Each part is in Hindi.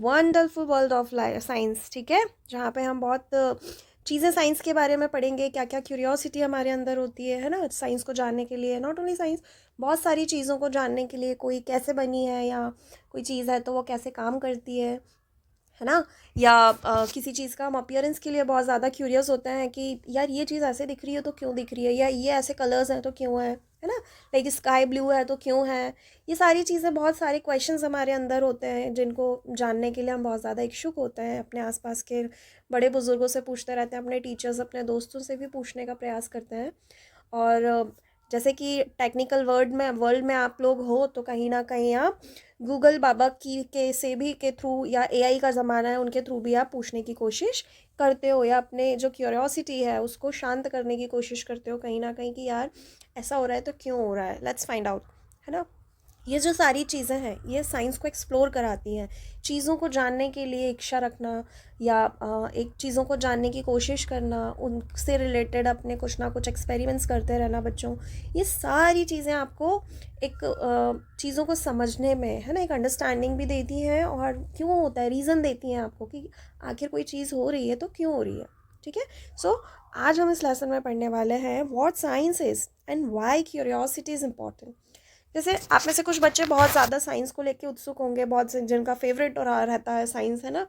वंडरफुल वर्ल्ड ऑफ साइंस, ठीक है, जहाँ पे हम बहुत चीज़ें साइंस के बारे में पढ़ेंगे, क्या क्या क्यूरियोसिटी हमारे अंदर होती है ना, साइंस को जानने के लिए। नॉट ओनली साइंस, बहुत सारी चीज़ों को जानने के लिए, कोई कैसे बनी है या कोई चीज़ है तो वो कैसे काम करती है ना। या किसी चीज़ का हम अपीयरेंस के लिए बहुत ज़्यादा क्यूरियस होते हैं कि यार ये चीज़ ऐसे दिख रही है तो क्यों दिख रही है, या ये ऐसे कलर्स हैं तो क्यों है ना। लाइक स्काई ब्लू है तो क्यों है। ये सारी चीज़ें, बहुत सारे क्वेश्चंस हमारे अंदर होते हैं जिनको जानने के लिए हम बहुत ज़्यादा इच्छुक होते हैं। अपने आसपास के बड़े बुज़ुर्गों से पूछते रहते हैं, अपने टीचर्स, अपने दोस्तों से भी पूछने का प्रयास करते हैं। और जैसे कि टेक्निकल वर्ल्ड में आप लोग हो तो कहीं ना कहीं आप गूगल बाबा की के से भी के थ्रू, या एआई का ज़माना है उनके थ्रू भी आप पूछने की कोशिश करते हो, या अपने जो क्यूरियोसिटी है उसको शांत करने की कोशिश करते हो कहीं ना कहीं कि यार ऐसा हो रहा है तो क्यों हो रहा है, लेट्स फाइंड आउट, है ना। ये जो सारी चीज़ें हैं ये साइंस को एक्सप्लोर कराती हैं। चीज़ों को जानने के लिए इच्छा रखना, या एक चीज़ों को जानने की कोशिश करना, उनसे रिलेटेड अपने कुछ ना कुछ एक्सपेरिमेंट्स करते रहना बच्चों, ये सारी चीज़ें आपको एक चीज़ों को समझने में, है ना, एक अंडरस्टैंडिंग भी देती हैं, और क्यों होता है रीज़न देती हैं आपको कि आखिर कोई चीज़ हो रही है तो क्यों हो रही है, ठीक है। सो आज हम इस लेसन में पढ़ने वाले हैं what science is and why curiosity is important. जैसे आप में से कुछ बच्चे बहुत ज़्यादा साइंस को लेके उत्सुक होंगे, बहुत से जिनका फेवरेट और रहता है साइंस, है ना।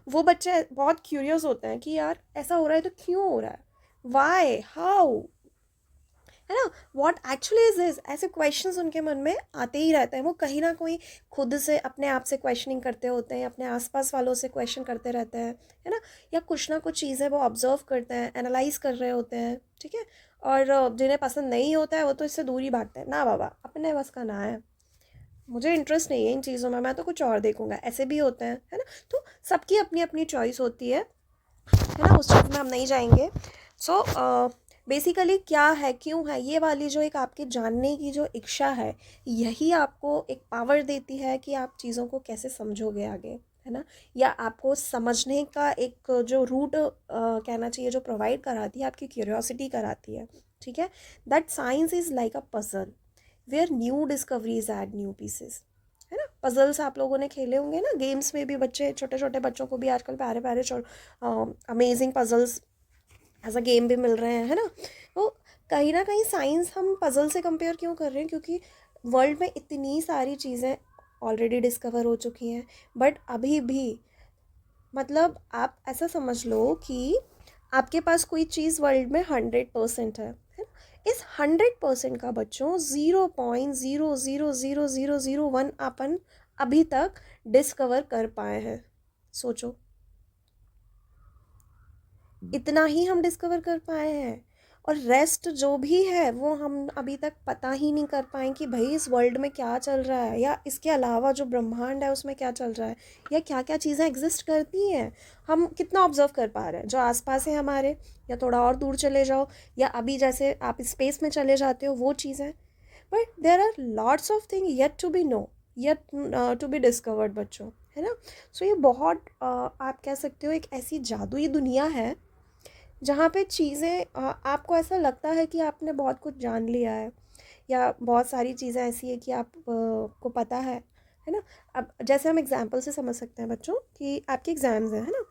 वो बच्चे बहुत क्यूरियस होते हैं कि यार ऐसा हो रहा है तो क्यों हो रहा है, वाई, हाउ, है ना, व्हाट एक्चुअली इज दिस। ऐसे क्वेश्चंस उनके मन में आते ही रहते हैं। वो कहीं ना कहीं खुद से, अपने आप से क्वेश्चनिंग करते होते हैं, अपने आसपास वालों से क्वेश्चन करते रहते हैं, है ना। या कुछ ना कुछ चीज़ें वो ऑब्जर्व करते हैं, एनालाइज कर रहे होते हैं, ठीक है। और जिन्हें पसंद नहीं होता है वो तो इससे दूर ही भागते हैं, ना बाबा अपने बस का ना है, मुझे इंटरेस्ट नहीं है इन चीज़ों में, मैं तो कुछ और देखूंगा, ऐसे भी होते हैं, है ना। तो सबकी अपनी अपनी चॉइस होती है ना, उस चीज़ में हम नहीं जाएंगे। सो बेसिकली क्या है, क्यों है, ये वाली जो एक आपके जानने की जो इच्छा है, यही आपको एक पावर देती है कि आप चीज़ों को कैसे समझोगे आगे, है ना। या आपको समझने का एक जो रूट कहना चाहिए, जो प्रोवाइड कराती है, आपकी क्यूरियोसिटी कराती है, ठीक है। That science is like a puzzle where new discoveries add new pieces, है ना। पजल्स आप लोगों ने खेले होंगे ना, गेम्स में भी बच्चे, छोटे छोटे बच्चों को भी आजकल प्यारे प्यारे amazing puzzles as a game भी मिल रहे हैं, है ना। तो कहीं ना कहीं साइंस हम पजल से कंपेयर क्यों कर रहे हैं, क्योंकि वर्ल्ड में इतनी सारी चीज़ें ऑलरेडी डिस्कवर हो चुकी हैं, बट अभी भी, मतलब आप ऐसा समझ लो कि आपके पास कोई चीज़ वर्ल्ड में 100% है। इस 100% का बच्चों 0.0000001 अपन अभी तक डिस्कवर कर पाए हैं। सोचो, इतना ही हम डिस्कवर कर पाए हैं, और रेस्ट जो भी है वो हम अभी तक पता ही नहीं कर पाए कि भाई इस वर्ल्ड में क्या चल रहा है, या इसके अलावा जो ब्रह्मांड है उसमें क्या चल रहा है, या क्या क्या चीज़ें एग्जिस्ट करती हैं। हम कितना ऑब्जर्व कर पा रहे हैं जो आसपास है हमारे, या थोड़ा और दूर चले जाओ, या अभी जैसे आप स्पेस में चले जाते हो वो चीज़ें। But there are lots of thing yet to be no, yet to be discovered बच्चों, है ना। सो ये बहुत आप कह सकते हो एक ऐसी जादुई दुनिया है जहाँ पे चीज़ें आपको ऐसा लगता है कि आपने बहुत कुछ जान लिया है, या बहुत सारी चीज़ें ऐसी है कि आप को पता है ना। अब जैसे हम एग्जाम्पल से समझ सकते हैं बच्चों कि आपके एग्ज़ाम्स हैं, है ना।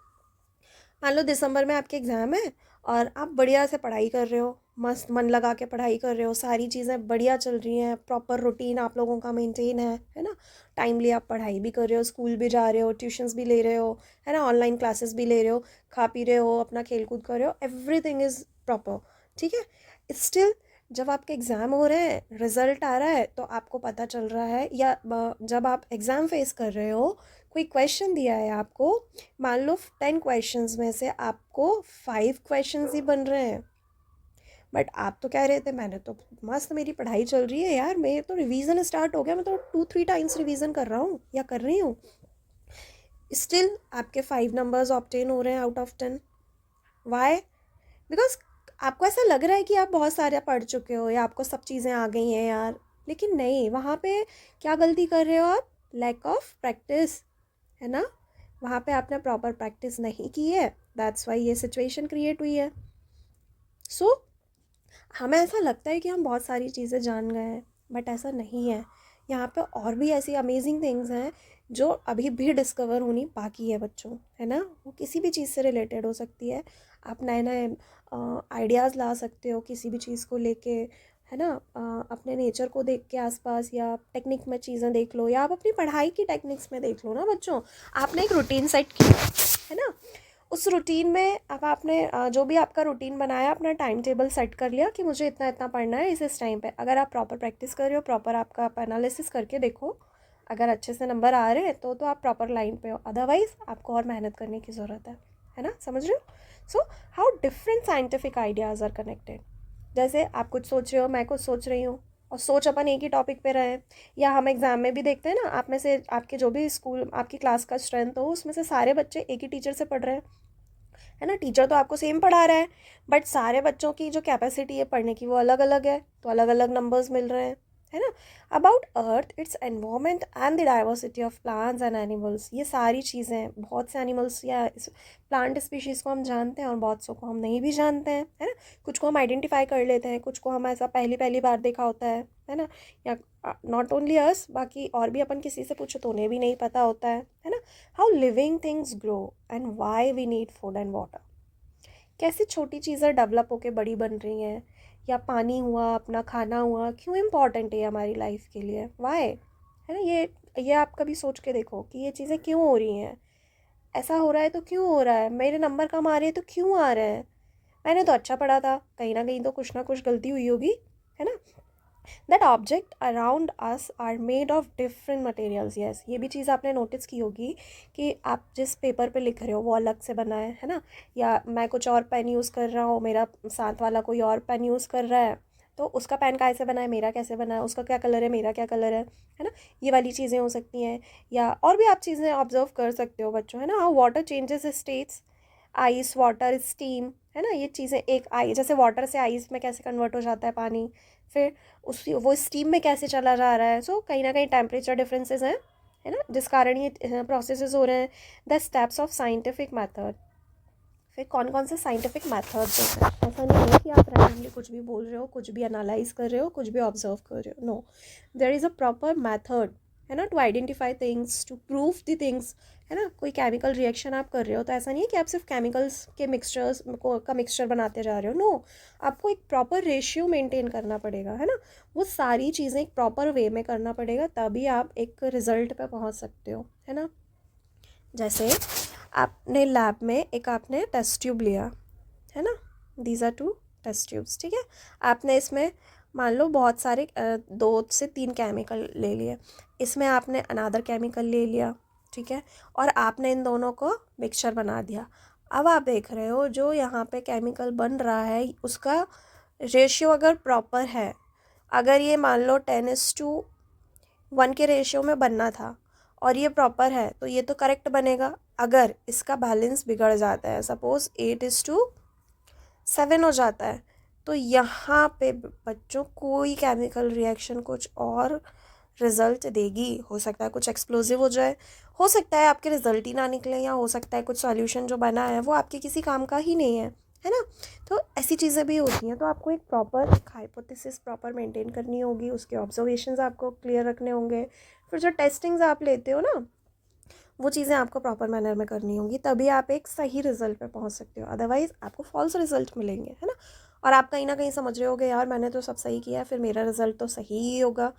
मान लो दिसंबर में आपके एग्ज़ाम है, और आप बढ़िया से पढ़ाई कर रहे हो, मस्त मन लगा के पढ़ाई कर रहे हो, सारी चीज़ें बढ़िया चल रही हैं, प्रॉपर रूटीन आप लोगों का मेंटेन है ना। टाइमली आप पढ़ाई भी कर रहे हो, स्कूल भी जा रहे हो, ट्यूशन्स भी ले रहे हो, है ना, ऑनलाइन क्लासेस भी ले रहे हो, खा पी रहे हो, अपना खेल कूद कर रहे हो, एवरीथिंग इज़ प्रॉपर, ठीक है। स्टिल जब आपके एग्ज़ाम हो रहे हैं, रिज़ल्ट आ रहा है, तो आपको पता चल रहा है, या जब आप एग्ज़ाम फेस कर रहे हो, कोई क्वेश्चन दिया है आपको, मान लो 10 क्वेश्चंस में से आपको 5 क्वेश्चंस ही बन रहे हैं, बट आप तो कह रहे थे मैंने तो मस्त, मेरी पढ़ाई चल रही है यार, मेरे तो रिवीजन स्टार्ट हो गया, मैं तो 2-3 टाइम्स रिवीजन कर रहा हूँ या कर रही हूँ। स्टिल आपके 5 नंबर्स ऑब्टेन हो रहे हैं आउट ऑफ 10। वाई? बिकॉज आपको ऐसा लग रहा है कि आप बहुत सारे पढ़ चुके हो, या आपको सब चीज़ें आ गई हैं यार, लेकिन नहीं, वहाँ पे क्या गलती कर रहे हो आप, लैक ऑफ प्रैक्टिस, है ना। वहाँ पे आपने प्रॉपर प्रैक्टिस नहीं की है, दैट्स वाई ये सिचुएशन क्रिएट हुई है। सो हमें ऐसा लगता है कि हम बहुत सारी चीज़ें जान गए हैं, बट ऐसा नहीं है। यहाँ पे और भी ऐसी अमेजिंग थिंग्स हैं जो अभी भी डिस्कवर होनी बाकी है बच्चों, है ना। वो किसी भी चीज़ से रिलेटेड हो सकती है। आप नए नए आइडियाज़ ला सकते हो किसी भी चीज़ को लेके, है ना। अपने नेचर को देख के आसपास, या टेक्निक में चीज़ें देख लो, या आप अपनी पढ़ाई की टेक्निक्स में देख लो ना बच्चों। आपने एक रूटीन सेट किया है ना, उस रूटीन में अब आपने जो भी आपका रूटीन बनाया, अपना टाइम टेबल सेट कर लिया कि मुझे इतना इतना पढ़ना है इस टाइम पे। अगर आप प्रॉपर प्रैक्टिस कर रहे हो, प्रॉपर आपका आप एनालिसिस करके देखो, अगर अच्छे से नंबर आ रहे हैं तो आप प्रॉपर लाइन पे हो, अदरवाइज आपको और मेहनत करने की ज़रूरत है ना। समझ रहे हो। So how different scientific ideas are connected. जैसे आप कुछ सोच रहे हो, मैं कुछ सोच रही हूँ, और सोच अपन एक ही टॉपिक पे रहे। या हम एग्ज़ाम में भी देखते हैं ना, आप में से आपके जो भी स्कूल आपकी क्लास का स्ट्रेंथ हो, उसमें से सारे बच्चे एक ही टीचर से पढ़ रहे हैं, है ना। टीचर तो आपको सेम पढ़ा रहा है, बट सारे बच्चों की जो कैपेसिटी है पढ़ने की वो अलग अलग है, तो अलग अलग नंबर्स मिल रहे हैं, है ना। About earth, its environment and the diversity of plants and animals, ये सारी चीज़ें, बहुत से एनिमल्स या प्लांट स्पीशीज़ को हम जानते हैं और बहुत सौ को हम नहीं भी जानते हैं, है ना। कुछ को हम आइडेंटिफाई कर लेते हैं, कुछ को हम ऐसा पहली पहली बार देखा होता है ना। या नॉट ओनली अस, बाकी और भी अपन किसी से पूछो तो उन्हें भी नहीं पता होता है ना। How living things grow and why we need food and water, कैसे छोटी चीज़ें डेवलप होके बड़ी बन रही हैं, या पानी हुआ, अपना खाना हुआ, क्यों इम्पॉर्टेंट है हमारी लाइफ के लिए, वाई, है ना। ये आप कभी सोच के देखो कि ये चीज़ें क्यों हो रही हैं, ऐसा हो रहा है तो क्यों हो रहा है, मेरे नंबर कम आ रहे हैं तो क्यों आ रहे हैं, मैंने तो अच्छा पढ़ा था, कहीं ना कहीं तो कुछ ना कुछ गलती हुई होगी, है ना। That object around us are made of different materials, yes, ये भी चीज़ आपने नोटिस की होगी कि आप जिस पेपर पे लिख रहे हो वो अलग से बना है ना। या मैं कुछ और पेन यूज़ कर रहा हूँ, मेरा साथ वाला कोई और पेन यूज़ कर रहा है, तो उसका पेन कैसे बना है, मेरा कैसे बना है, उसका क्या कलर है, मेरा क्या कलर है ना। ये वाली चीज़ें हो सकती हैं। या और भी आप चीज़ें ऑब्जर्व कर सकते हो बच्चों, है ना। How water changes states, ice, water, steam, है ना। ये चीज़ें, एक आई जैसे वाटर से आइस में कैसे कन्वर्ट हो जाता है पानी, फिर उसी वो स्टीम में कैसे चला जा रहा है। सो कहीं ना कहीं टेम्परेचर डिफरेंसेस हैं, है ना, जिस कारण ये प्रोसेसेस हो रहे हैं। The steps of scientific method, फिर कौन कौन से साइंटिफिक मेथड्स होते हैं। ऐसा नहीं है कि आप रैंडमली कुछ भी बोल रहे हो, कुछ भी एनालाइज कर रहे हो, कुछ भी ऑब्जर्व कर रहे हो, no, there is a proper method, है ना, to identify things, to prove the things, है ना। कोई केमिकल रिएक्शन आप कर रहे हो तो ऐसा नहीं है कि आप सिर्फ केमिकल्स के मिक्सचर्स को का मिक्सचर बनाते जा रहे हो, नो, आपको एक प्रॉपर रेशियो मेंटेन करना पड़ेगा, है ना। वो सारी चीज़ें एक प्रॉपर वे में करना पड़ेगा, तभी आप एक रिजल्ट पे पहुंच सकते हो, है ना। जैसे आपने लैब में एक आपने टेस्ट ट्यूब लिया, है ना, these are two test tubes, ठीक है। आपने इसमें मान लो बहुत सारे 2 से 3 केमिकल ले लिए, इसमें आपने अनादर केमिकल ले लिया, ठीक है, और आपने इन दोनों को मिक्सचर बना दिया। अब आप देख रहे हो जो यहाँ पे केमिकल बन रहा है उसका रेशियो अगर प्रॉपर है, अगर ये मान लो 10:1 के रेशियो में बनना था और ये प्रॉपर है तो ये तो करेक्ट बनेगा। अगर इसका बैलेंस बिगड़ जाता है, सपोज 8:7 हो जाता है, तो यहाँ पे बच्चों कोई केमिकल रिएक्शन कुछ और रिजल्ट देगी। हो सकता है कुछ एक्सप्लोजिव हो जाए, हो सकता है आपके रिजल्ट ही ना निकले, या हो सकता है कुछ सॉल्यूशन जो बना है वो आपके किसी काम का ही नहीं है ना। तो ऐसी चीज़ें भी होती हैं। तो आपको एक प्रॉपर हाइपोथेसिस प्रॉपर मेंटेन करनी होगी, उसके ऑब्जर्वेशंस आपको क्लियर रखने होंगे, फिर जो टेस्टिंग्स आप लेते हो ना वो चीज़ें आपको प्रॉपर मैनर में करनी होंगी, तभी आप एक सही रिजल्ट पे पहुंच सकते हो, अदरवाइज़ आपको फॉल्स रिजल्ट मिलेंगे, है ना। और आप कहीं ना कहीं समझ रहे होगे यार मैंने तो सब सही किया है फिर मेरा रिजल्ट तो सही ही होगा,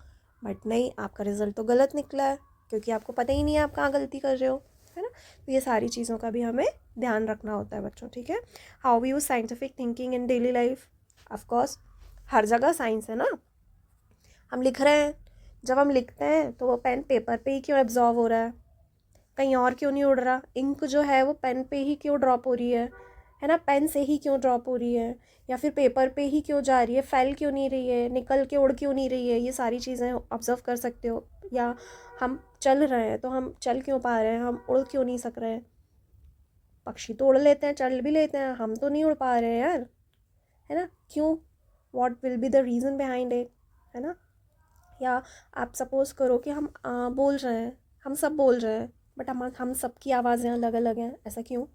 बट नहीं, आपका रिजल्ट तो गलत निकला है, क्योंकि आपको पता ही नहीं है आप कहाँ गलती कर रहे हो, है ना। तो ये सारी चीज़ों का भी हमें ध्यान रखना होता है बच्चों, ठीक है। How we use scientific thinking in daily life, of course हर जगह साइंस है ना। हम लिख रहे हैं, जब हम लिखते हैं तो वो पेन पेपर पे ही क्यों एब्जॉर्व हो रहा है, कहीं और क्यों नहीं उड़ रहा, इंक जो है वो पेन पे ही क्यों ड्रॉप हो रही है ना, पेन से ही क्यों ड्रॉप हो रही है, या फिर पेपर पे ही क्यों जा रही है, फैल क्यों नहीं रही है, निकल के उड़ क्यों नहीं रही है, ये सारी चीज़ें ऑब्जर्व कर सकते हो। या हम चल रहे हैं तो हम चल क्यों पा रहे हैं, हम उड़ क्यों नहीं सक रहे हैं, पक्षी तो उड़ लेते हैं, चल भी लेते हैं, हम तो नहीं उड़ पा रहे हैं यार, है ना, क्यों, what will be the reason behind it, है ना। या आप सपोज़ करो कि हम बोल रहे हैं, हम सब बोल रहे हैं, बट हम सबकी आवाज़ें अलग अलग हैं, ऐसा क्यों,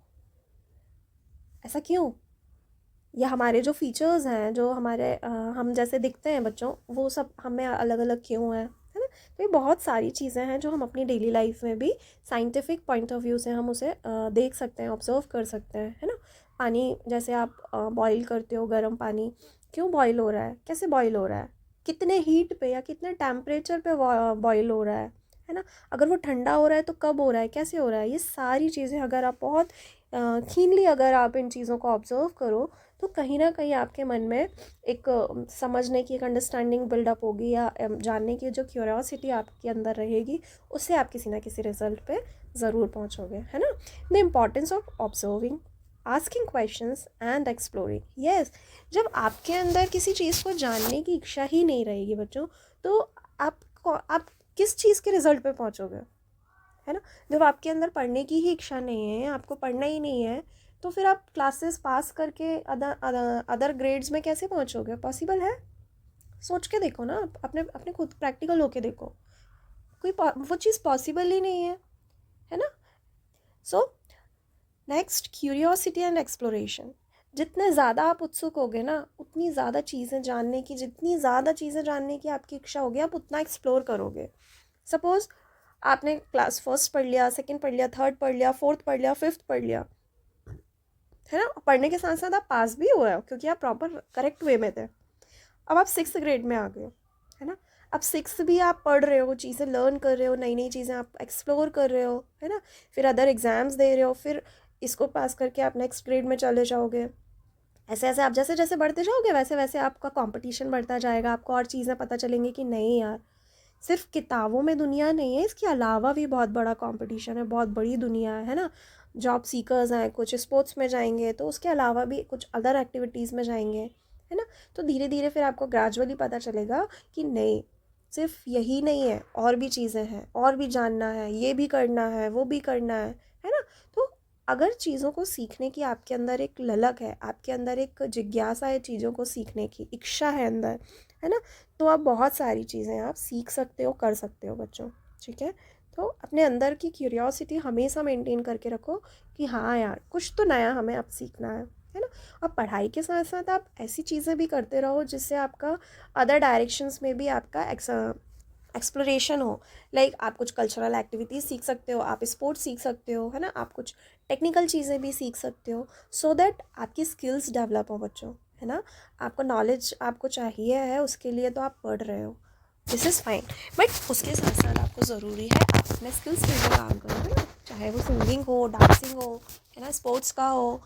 ऐसा क्यों। या हमारे जो फीचर्स हैं, जो हमारे हम जैसे दिखते हैं बच्चों, वो सब हमें अलग अलग क्यों है ना। तो ये बहुत सारी चीज़ें हैं जो हम अपनी डेली लाइफ में भी साइंटिफिक पॉइंट ऑफ व्यू से हम उसे देख सकते हैं, ऑब्जर्व कर सकते हैं, है ना। पानी जैसे आप बॉईल करते हो, गर्म पानी क्यों बॉईल हो रहा है, कैसे बॉईल हो रहा है, कितने हीट पे या कितने टेम्परेचर पे बॉईल हो रहा है ना। अगर वो ठंडा हो रहा है तो कब हो रहा है, कैसे हो रहा है, ये सारी चीज़ें अगर आप बहुत कीनली अगर आप इन चीज़ों को ऑब्जर्व करो तो कहीं ना कहीं आपके मन में एक समझने की, एक अंडरस्टैंडिंग बिल्डअप होगी, या जानने की जो क्यूरियोसिटी आपके अंदर रहेगी, उससे आप किसी ना किसी रिजल्ट पे ज़रूर पहुंचोगे, है ना। The importance of observing, asking questions and exploring. Yes, जब आपके अंदर किसी चीज़ को जानने की इच्छा ही नहीं रहेगी बच्चों, तो आप किस चीज़ के रिजल्ट पे पहुंचोगे, है ना। जब आपके अंदर पढ़ने की ही इच्छा नहीं है, आपको पढ़ना ही नहीं है, तो फिर आप क्लासेस पास करके अदर ग्रेड्स में कैसे पहुंचोगे, पॉसिबल है। सोच के देखो ना, अपने अपने खुद प्रैक्टिकल होके देखो, कोई वो चीज़ पॉसिबल ही नहीं है ना। So next, curiosity and exploration. जितने ज़्यादा आप उत्सुक होगे ना, उतनी ज़्यादा चीज़ें जानने की, जितनी ज़्यादा चीज़ें जानने की आपकी इच्छा होगी, आप उतना एक्सप्लोर करोगे। सपोज़ आपने क्लास फर्स्ट पढ़ लिया, सेकंड पढ़ लिया, थर्ड पढ़ लिया, फोर्थ पढ़ लिया, फिफ्थ पढ़ लिया, है ना। पढ़ने के साथ साथ आप पास भी हुए हो क्योंकि आप प्रॉपर करेक्ट वे में थे। अब आप सिक्स्थ ग्रेड में आ गए, है ना। अब सिक्स्थ भी आप पढ़ रहे हो, चीज़ें लर्न कर रहे हो, नई नई चीज़ें आप एक्सप्लोर कर रहे हो, है ना। फिर अदर एग्ज़ाम्स दे रहे हो, फिर इसको पास करके आप नेक्स्ट ग्रेड में चले जाओगे। ऐसे ऐसे आप जैसे जैसे बढ़ते जाओगे, वैसे वैसे आपका कंपटीशन बढ़ता जाएगा, आपको और चीज़ें पता चलेंगी कि नहीं यार, सिर्फ किताबों में दुनिया नहीं है, इसके अलावा भी बहुत बड़ा कंपटीशन है, बहुत बड़ी दुनिया है ना। जॉब सीकर्स हैं, कुछ स्पोर्ट्स में जाएंगे, तो उसके अलावा भी कुछ अदर एक्टिविटीज़ में जाएंगे, है ना। तो धीरे धीरे फिर आपको ग्रेजुअली पता चलेगा कि नहीं, सिर्फ यही नहीं है, और भी चीज़ें हैं, और भी जानना है, ये भी करना है, वो भी करना है ना। तो अगर चीज़ों को सीखने की आपके अंदर एक ललक है, आपके अंदर एक जिज्ञासा है, चीज़ों को सीखने की इच्छा है अंदर, है ना, तो आप बहुत सारी चीज़ें आप सीख सकते हो, कर सकते हो बच्चों, ठीक है। तो अपने अंदर की क्यूरियोसिटी हमेशा मेंटेन करके रखो कि हाँ यार, कुछ तो नया हमें अब सीखना है ना। और पढ़ाई के साथ साथ आप ऐसी चीज़ें भी करते रहो जिससे आपका अदर डायरेक्शंस में भी आपका एक्सप्लोरेशन हो। लाइक आप कुछ कल्चरल एक्टिविटीज़ सीख सकते हो, आप स्पोर्ट्स सीख सकते हो, है ना। आप कुछ टेक्निकल चीज़ें भी सीख सकते हो, सो दैट आपकी स्किल्स डेवलप हो बच्चों, है ना। आपको नॉलेज आपको चाहिए है, उसके लिए तो आप पढ़ रहे हो, दिस इज़ फाइन, बट उसके साथ साथ आपको ज़रूरी है आप अपने स्किल्स पे भी काम करो, है ना। चाहे वो सिंगिंग हो, डांसिंग हो, है ना, स्पोर्ट्स का हो,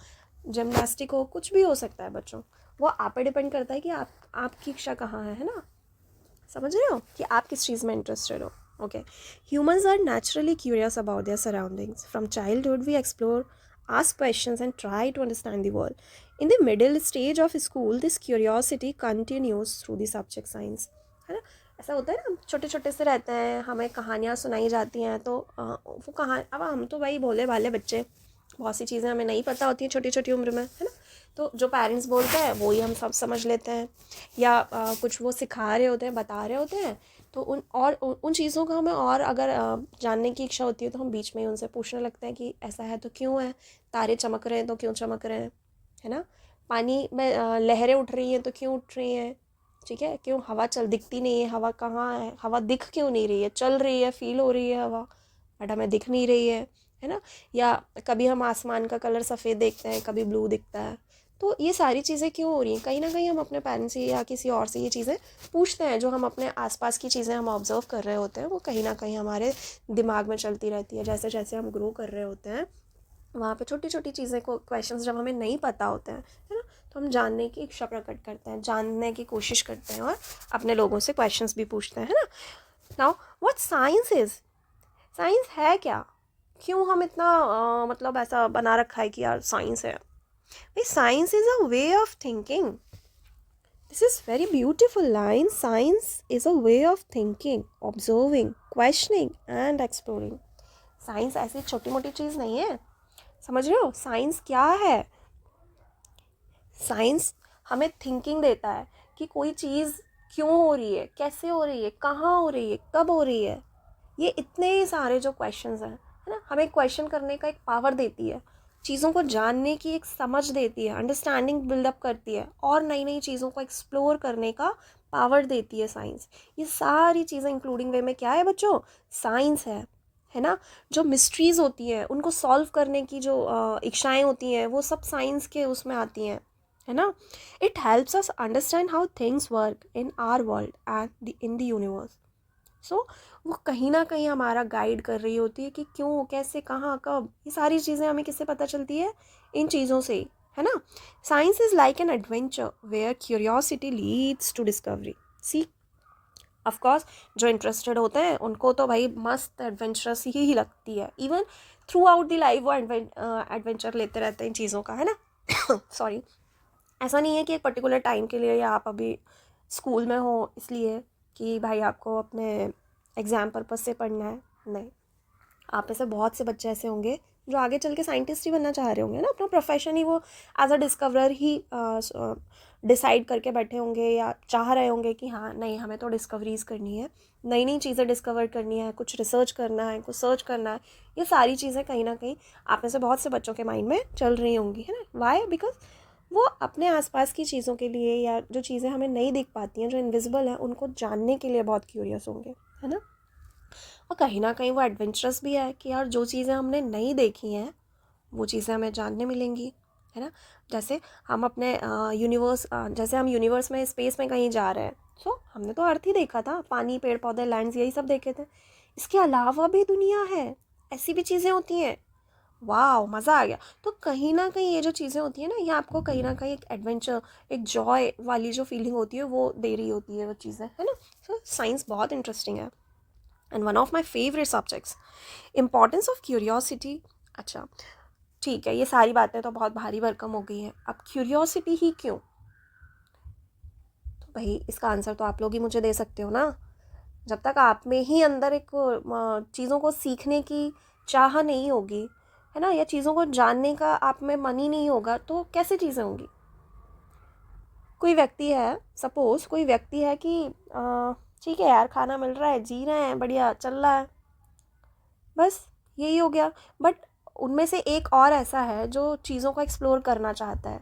जिमनास्टिक हो, कुछ भी हो सकता है बच्चों। वो आप पे डिपेंड करता है कि आपकी इच्छा कहाँ है ना। समझ रहे हो कि आप किस चीज़ में इंटरेस्टेड हो। Okay, humans are naturally curious about their surroundings. From childhood we explore, ask questions and try to understand the world. In the middle stage of school, this curiosity continues through the subject science, है ना। ऐसा होता है ना, छोटे छोटे से रहते हैं, हमें कहानियाँ सुनाई जाती हैं, तो वो कहानी, अब हम तो भाई भोले भाले बच्चे, बहुत सी चीज़ें हमें नहीं पता होती हैं छोटी छोटी उम्र में, है ना। तो जो पेरेंट्स बोलते हैं वो ही हम सब समझ लेते हैं, या कुछ वो सिखा रहे होते हैं, बता रहे होते हैं, तो उन चीज़ों का हमें और अगर जानने की इच्छा होती है तो हम बीच में ही उनसे पूछने लगते हैं कि ऐसा है तो क्यों है, तारे चमक रहे हैं तो क्यों चमक रहे हैं, है ना। पानी में लहरें उठ रही हैं तो क्यों उठ रही हैं, ठीक है। क्यों हवा दिखती नहीं है, हवा कहाँ है, हवा दिख क्यों नहीं रही है, चल रही है, फील हो रही है हवा, बट हमें दिख नहीं रही है ना। या कभी हम आसमान का कलर सफ़ेद देखते हैं, कभी ब्लू दिखता है, तो ये सारी चीज़ें क्यों हो रही हैं। कहीं ना कहीं हम अपने पेरेंट्स से या किसी और से ये चीज़ें पूछते हैं, जो हम अपने आसपास की चीज़ें हम ऑब्जर्व कर रहे होते हैं, वो कहीं ना कहीं हमारे दिमाग में चलती रहती है। जैसे जैसे हम ग्रो कर रहे होते हैं, वहाँ पे छोटी छोटी चीज़ें को, क्वेश्चंस जब हमें नहीं पता होते हैं, है ना, तो हम जानने की इच्छा प्रकट करते हैं, जानने की कोशिश करते हैं, और अपने लोगों से क्वेश्चंस भी पूछते हैं, है ना। Now what science is, science है क्या, क्यों हम इतना मतलब ऐसा बना रखा है कि यार साइंस है। भाई science is a way of thinking, this is very beautiful line, science is a way of thinking, observing, questioning and exploring. Science ऐसी छोटी मोटी चीज़ नहीं है, समझ रहे हो। साइंस क्या है, साइंस हमें थिंकिंग देता है कि कोई चीज़ क्यों हो रही है, कैसे हो रही है, कहाँ हो रही है, कब हो रही है। ये इतने सारे जो क्वेश्चंस हैं, है ना, हमें क्वेश्चन करने का एक पावर देती है, चीज़ों को जानने की एक समझ देती है, अंडरस्टैंडिंग बिल्डअप करती है, और नई नई चीज़ों को एक्सप्लोर करने का पावर देती है साइंस। ये सारी चीज़ें इंक्लूडिंग वे में क्या है बच्चों, साइंस है ना। जो मिस्ट्रीज़ होती हैं उनको सॉल्व करने की जो इच्छाएं होती हैं वो सब साइंस के उसमें आती हैं, है ना। It helps us understand how things work in our world and in the universe. So वो कहीं ना कहीं हमारा गाइड कर रही होती है कि क्यों, कैसे, कहाँ, कब, ये सारी चीज़ें हमें किससे पता चलती है, इन चीज़ों से ही, है ना। Science is like an adventure where curiosity leads to discovery. See, of course जो इंटरेस्टेड होते हैं उनको तो भाई मस्त एडवेंचरस ही लगती है, even through out the life वो एडवेंचर लेते रहते हैं इन चीज़ों का, है ना। सॉरी, ऐसा नहीं है कि एक पर्टिकुलर टाइम के लिए या आप अभी स्कूल में हो इसलिए कि भाई आपको अपने एग्ज़ाम पर्पस से पढ़ना है, नहीं। आप में से बहुत से बच्चे ऐसे होंगे जो आगे चल के साइंटिस्ट ही बनना चाह रहे होंगे ना, अपना प्रोफेशन ही वो एज अ डिस्कवरर ही डिसाइड करके बैठे होंगे, या चाह रहे होंगे कि हाँ नहीं, हमें तो डिस्कवरीज करनी है, नई नई चीज़ें डिस्कवर करनी है, कुछ रिसर्च करना है, कुछ सर्च करना है। ये सारी चीज़ें कहीं ना कहीं आप में से बहुत से बच्चों के माइंड में चल रही होंगी, है ना। वाई? बिकॉज वो अपने आसपास की चीज़ों के लिए, या जो चीज़ें हमें नहीं दिख पाती हैं, जो इनविजिबल हैं, उनको जानने के लिए बहुत क्यूरियस होंगे, है ना। और कहीं ना कहीं वो एडवेंचरस भी है कि यार जो चीज़ें हमने नहीं देखी हैं वो चीज़ें हमें जानने मिलेंगी, है ना। जैसे हम अपने यूनिवर्स, जैसे हम यूनिवर्स में, स्पेस में कहीं जा रहे हैं, सो हमने तो अर्थ ही देखा था, पानी, पेड़ पौधे, लैंड्स, यही सब देखे थे। इसके अलावा भी दुनिया है, ऐसी भी चीज़ें होती हैं। वाह, मज़ा आ गया। तो कहीं ना कहीं ये जो चीज़ें होती हैं ना, ये आपको कहीं ना कहीं एक एडवेंचर, एक जॉय वाली जो फीलिंग होती है वो दे रही होती है वो चीज़ें, है ना। सो साइंस बहुत इंटरेस्टिंग है and one of my favourite subjects. Importance of curiosity. अच्छा ठीक है, ये सारी बातें तो बहुत भारी भरकम हो गई हैं, अब क्यूरियोसिटी ही क्यों? तो भाई इसका आंसर तो आप लोग ही मुझे दे सकते हो ना। जब तक आप में ही अंदर एक चीज़ों को सीखने की चाह नहीं होगी, है ना, या चीज़ों को जानने का आप में मन ही नहीं होगा, तो कैसे चीज़ें होंगी। कोई व्यक्ति है, सपोज कोई व्यक्ति है कि ठीक है यार, खाना मिल रहा है, जी रहे हैं, बढ़िया चल रहा है, बस यही हो गया। बट उनमें से एक और ऐसा है जो चीज़ों को एक्सप्लोर करना चाहता है,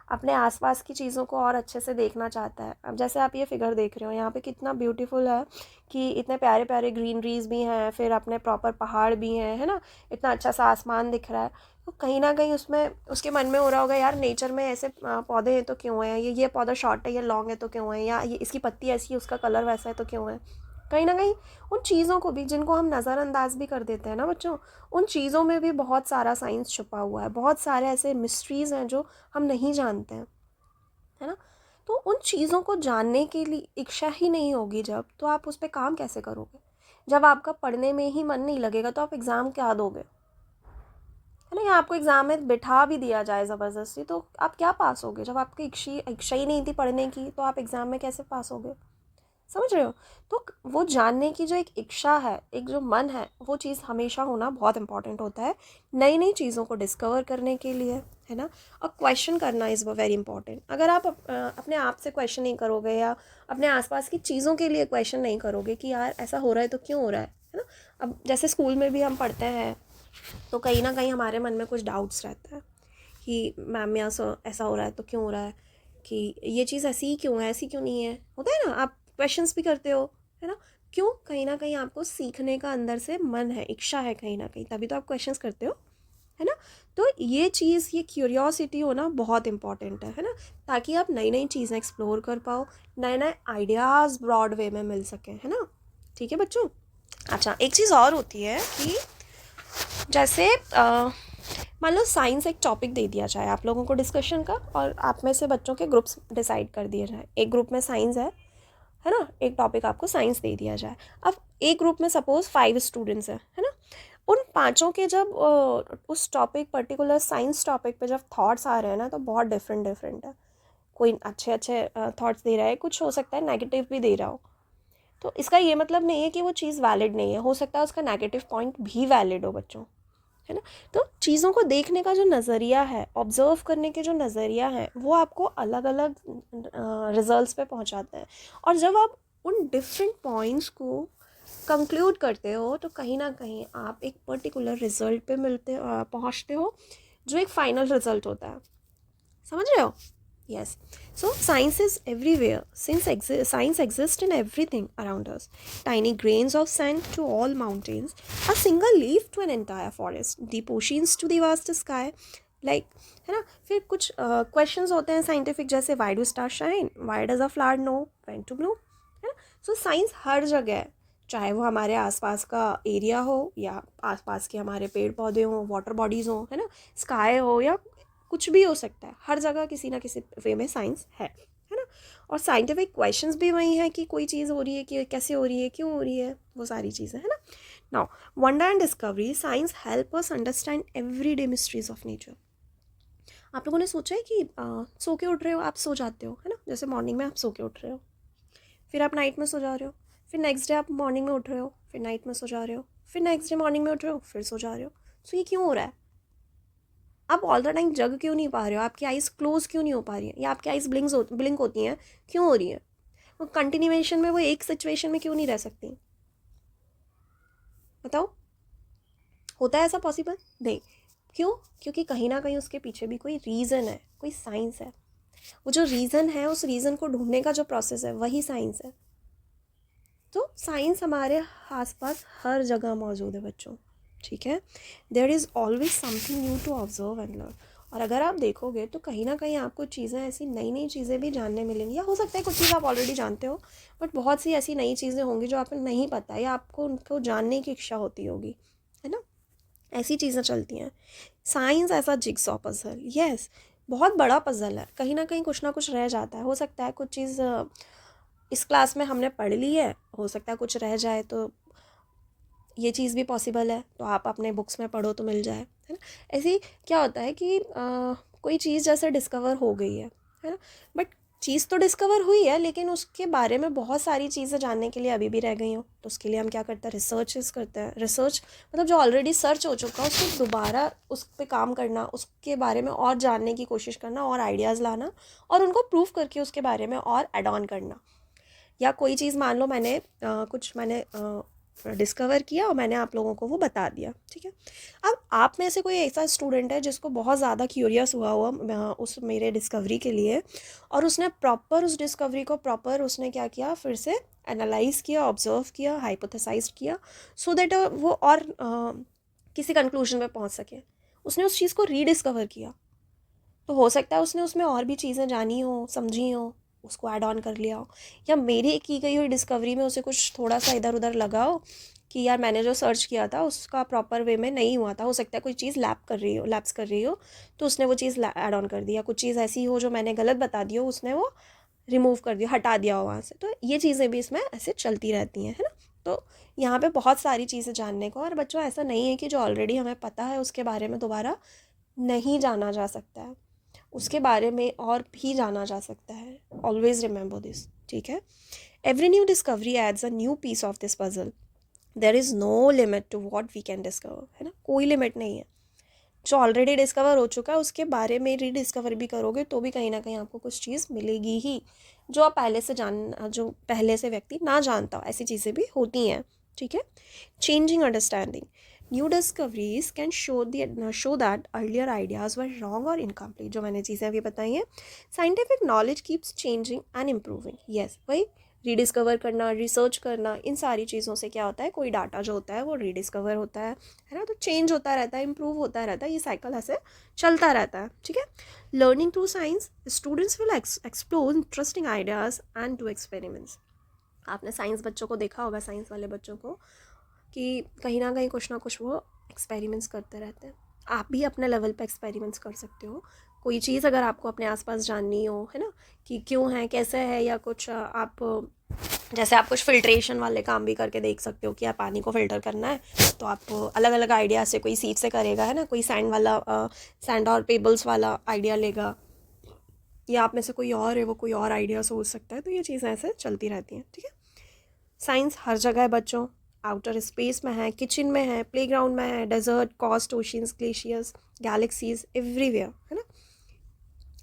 अपने आसपास की चीज़ों को और अच्छे से देखना चाहता है। अब जैसे आप ये फिगर देख रहे हो, यहाँ पे कितना ब्यूटीफुल है कि इतने प्यारे प्यारे ग्रीनरीज भी हैं, फिर अपने प्रॉपर पहाड़ भी हैं, है ना, इतना अच्छा सा आसमान दिख रहा है। तो कहीं ना कहीं उसमें उसके मन में हो रहा होगा, यार नेचर में ऐसे पौधे हैं तो क्यों हैं, ये पौधा शॉर्ट है, ये लॉन्ग है तो क्यों है, या ये इसकी पत्ती ऐसी है, उसका कलर वैसा है तो क्यों है। कहीं ना कहीं उन चीज़ों को भी, जिनको हम नज़रअंदाज भी कर देते हैं ना बच्चों, उन चीज़ों में भी बहुत सारा साइंस छुपा हुआ है, बहुत सारे ऐसे मिस्ट्रीज़ हैं जो हम नहीं जानते हैं, है ना। तो उन चीज़ों को जानने के लिए इच्छा ही नहीं होगी जब, तो आप उस पर काम कैसे करोगे। जब आपका पढ़ने में ही मन नहीं लगेगा तो आप एग्ज़ाम क्या दोगे, है ना। या आपको एग्ज़ाम में बिठा भी दिया जाए ज़बरदस्ती, तो आप क्या पास होगे। जब आपकी इच्छा ही नहीं थी पढ़ने की, तो आप एग्ज़ाम में कैसे पास होगे। समझ रहे हो। तो वो जानने की जो एक इच्छा है, एक जो मन है, वो चीज़ हमेशा होना बहुत इंपॉर्टेंट होता है नई नई चीज़ों को डिस्कवर करने के लिए, है ना। और क्वेश्चन करना इज़ वेरी इंपॉर्टेंट। अगर आप अपने आप से क्वेश्चन नहीं करोगे, या अपने आसपास की चीज़ों के लिए क्वेश्चन नहीं करोगे कि यार ऐसा हो रहा है तो क्यों हो रहा है ना। अब जैसे स्कूल में भी हम पढ़ते हैं तो कहीं ना कहीं हमारे मन में कुछ डाउट्स रहता है कि मैम यहाँ ऐसा हो रहा है तो क्यों हो रहा है, कि ये चीज़ ऐसी ही क्यों है, ऐसी क्यों नहीं है, होता है ना। आप क्वेश्चंस भी करते हो, है ना। क्यों? कहीं ना कहीं आपको सीखने का अंदर से मन है, इच्छा है कहीं ना कहीं, तभी तो आप क्वेश्चंस करते हो, है ना। तो ये चीज़, ये क्यूरियोसिटी होना बहुत इंपॉर्टेंट है ना, ताकि आप नई नई चीज़ें एक्सप्लोर कर पाओ, नए नए आइडियाज़ ब्रॉड वे में मिल सकें, है ना। ठीक है बच्चों। अच्छा, एक चीज़ और होती है कि जैसे मान लो साइंस एक टॉपिक दे दिया जाए आप लोगों को डिस्कशन का, और आप में से बच्चों के ग्रुप्स डिसाइड कर दिए जाए, एक ग्रुप में साइंस है ना, एक टॉपिक आपको साइंस दे दिया जाए। अब एक ग्रुप में सपोज 5 स्टूडेंट्स है ना। उन पांचों के जब उस टॉपिक, पर्टिकुलर साइंस टॉपिक पे जब थॉट्स आ रहे हैं ना, तो बहुत डिफरेंट डिफरेंट है। कोई अच्छे अच्छे थॉट्स दे रहा है, कुछ हो सकता है नेगेटिव भी दे रहा हो। तो इसका ये मतलब नहीं है कि वो चीज़ वैलिड नहीं है, हो सकता है उसका नेगेटिव पॉइंट भी वैलिड हो बच्चों, है ना। तो चीज़ों को देखने का जो नज़रिया है, ऑब्जर्व करने के जो नज़रिया है, वो आपको अलग अलग रिजल्ट्स पे पहुंचाते हैं। और जब आप उन डिफरेंट पॉइंट्स को कंक्लूड करते हो, तो कहीं ना कहीं आप एक पर्टिकुलर रिजल्ट पे पहुंचते हो, जो एक फाइनल रिजल्ट होता है। समझ रहे हो? Yes. So science is everywhere, since science exist in everything around us, tiny grains of sand to all mountains, a single leaf to an entire forest, deep oceans to the vast sky, like, है ना। फिर कुछ क्वेश्चंस होते हैं साइंटिफिक, जैसे why do star shine, why does a flower know when to bloom, है ना। सो साइंस हर जगह है, चाहे वो हमारे आसपास का एरिया हो या आसपास के हमारे पेड़ पौधे हों, वाटर बॉडीज़ हों, है ना, स्काई हो, या कुछ भी हो सकता है, हर जगह किसी ना किसी वे में साइंस है ना। और साइंटिफिक क्वेश्चंस भी वही हैं कि कोई चीज़ हो रही है कि कैसे हो रही है, क्यों हो रही है, वो सारी चीज़ें, है ना। Now wonder and discovery, science help us understand everyday mysteries of nature. आप लोगों ने सोचा है कि सो के उठ रहे हो, आप सो जाते हो, है ना, जैसे मॉर्निंग में आप सो के उठ रहे हो, फिर आप नाइट में सो जा रहे हो, फिर नेक्स्ट डे आप मॉर्निंग में उठ रहे हो, फिर नाइट में सो जा रहे हो, फिर नेक्स्ट डे मॉर्निंग में उठ रहे हो, फिर सो जा रहे हो। सो ये क्यों हो रहा है? आप ऑल द टाइम जग क्यों नहीं पा रहे हो? आपकी आइज़ क्लोज क्यों नहीं हो पा रही है, या आपकी आइज़ ब्लिंक होती हैं, क्यों हो रही है? वो कंटिन्यूएशन में वो एक सिचुएशन में क्यों नहीं रह सकती? बताओ, होता है ऐसा पॉसिबल? नहीं। क्यों? क्योंकि कहीं ना कहीं उसके पीछे भी कोई रीज़न है, कोई साइंस है। वो जो रीज़न है, उस रीज़न को ढूंढने का जो प्रोसेस है, वही साइंस है। तो साइंस हमारे आसपास हर जगह मौजूद है बच्चों, ठीक है। There is always something new to observe and learn. और अगर आप देखोगे तो कहीं ना कहीं आपको चीज़ें, ऐसी नई नई चीज़ें भी जानने मिलेंगी, या हो सकता है कुछ चीज़ आप ऑलरेडी जानते हो, बट बहुत सी ऐसी नई चीज़ें होंगी जो आपको नहीं पता, या आपको उनको जानने की इच्छा होती होगी, है ना। ऐसी चीज़ें चलती हैं। साइंस ऐसा जिगसॉ पजल, यस, बहुत बड़ा पजल है, कहीं ना कुछ रह जाता है। हो सकता है कुछ चीज़ इस क्लास में हमने पढ़ ली है, हो सकता है कुछ रह जाए, तो ये चीज़ भी पॉसिबल है, तो आप अपने बुक्स में पढ़ो तो मिल जाए, है ना। ऐसे ही क्या होता है कि कोई चीज़ जैसे डिस्कवर हो गई है ना, बट चीज़ तो डिस्कवर हुई है, लेकिन उसके बारे में बहुत सारी चीज़ें जानने के लिए अभी भी रह गई हो, तो उसके लिए हम क्या करते हैं? रिसर्चेस करते हैं। रिसर्च मतलब जो ऑलरेडी सर्च हो चुका है, उसको दोबारा उस पर काम करना, उसके बारे में और जानने की कोशिश करना, और आइडियाज़ लाना, और उनको प्रूव करके उसके बारे में और एड ऑन करना। या कोई चीज़ मान लो कुछ मैंने डिस्कवर किया और मैंने आप लोगों को वो बता दिया, ठीक है। अब आप में से कोई ऐसा स्टूडेंट है जिसको बहुत ज़्यादा क्यूरियस हुआ उस मेरे डिस्कवरी के लिए, और उसने प्रॉपर उस डिस्कवरी को प्रॉपर उसने क्या किया, फिर से एनालाइज किया, ऑब्जर्व किया, हाइपोथेसाइज किया, सो दैट वो और किसी कंक्लूजन पे पहुंच सके। उसने उस चीज़ को रीडिस्कवर किया, तो हो सकता है उसने उसमें और भी चीज़ें जानी हो, समझी हो, उसको ऐड ऑन कर लिया हो, या मेरी की गई हुई डिस्कवरी में उसे कुछ थोड़ा सा इधर उधर लगा हो कि यार मैंने जो सर्च किया था उसका प्रॉपर वे में नहीं हुआ था, हो सकता है कोई चीज़ लैप्स कर रही हो, तो उसने वो चीज़ ऐड ऑन कर दिया। कुछ चीज़ ऐसी हो जो मैंने गलत बता दी हो, उसने वो रिमूव कर दिया, हटा दिया हो वहाँ से। तो ये चीज़ें भी इसमें ऐसे चलती रहती हैं, है ना। तो यहाँ पे बहुत सारी चीज़ें जानने को, और बच्चों ऐसा नहीं है कि जो ऑलरेडी हमें पता है उसके बारे में दोबारा नहीं जाना जा सकता है, उसके बारे में और भी जाना जा सकता है। ऑलवेज रिमेंबर दिस, ठीक है। Every new discovery adds a new piece of this puzzle. There is no limit to what we can discover, है ना, कोई लिमिट नहीं है। जो ऑलरेडी डिस्कवर हो चुका है उसके बारे में रीडिस्कवर भी करोगे तो भी कहीं ना कहीं आपको कुछ चीज़ मिलेगी ही, जो आप जो पहले से व्यक्ति ना जानता हो। ऐसी चीज़ें भी होती हैं, ठीक है। Changing understanding, new discoveries can show that earlier ideas were wrong और इनकम्प्लीट, जो मैंने चीज़ें अभी बताई हैं। Scientific knowledge keeps changing and improving, yes, वही रीडिस्कवर करना, रिसर्च करना, इन सारी चीज़ों से क्या होता है, कोई डाटा जो होता है वो रीडिस्कवर होता है ना, तो चेंज होता रहता है, इम्प्रूव होता रहता है, ये साइकिल ऐसे चलता रहता है, ठीक है। Learning through science, students will explore interesting ideas and do experiments. आपने साइंस बच्चों को देखा होगा, साइंस वाले बच्चों को, कि कहीं ना कुछ वो एक्सपेरिमेंट्स करते रहते हैं। आप भी अपने लेवल पे एक्सपेरिमेंट्स कर सकते हो। कोई चीज़ अगर आपको अपने आसपास जाननी हो, है ना, कि क्यों है, कैसे है, या कुछ आप जैसे आप कुछ फिल्ट्रेशन वाले काम भी करके देख सकते हो कि आप पानी को फिल्टर करना है, तो आप अलग अलग आइडिया से, कोई सीप से करेगा, है ना, कोई सैंड और पेबल्स वाला आइडिया लेगा, या आप में से कोई और है वो कोई और आइडिया सोच सकता है। तो ये चीज़ें ऐसे चलती रहती हैं, ठीक है। साइंस हर जगह है बच्चों, आउटर स्पेस में है, किचन में है, प्लेग्राउंड में है, desert, coast, oceans, glaciers, galaxies, everywhere, है ना।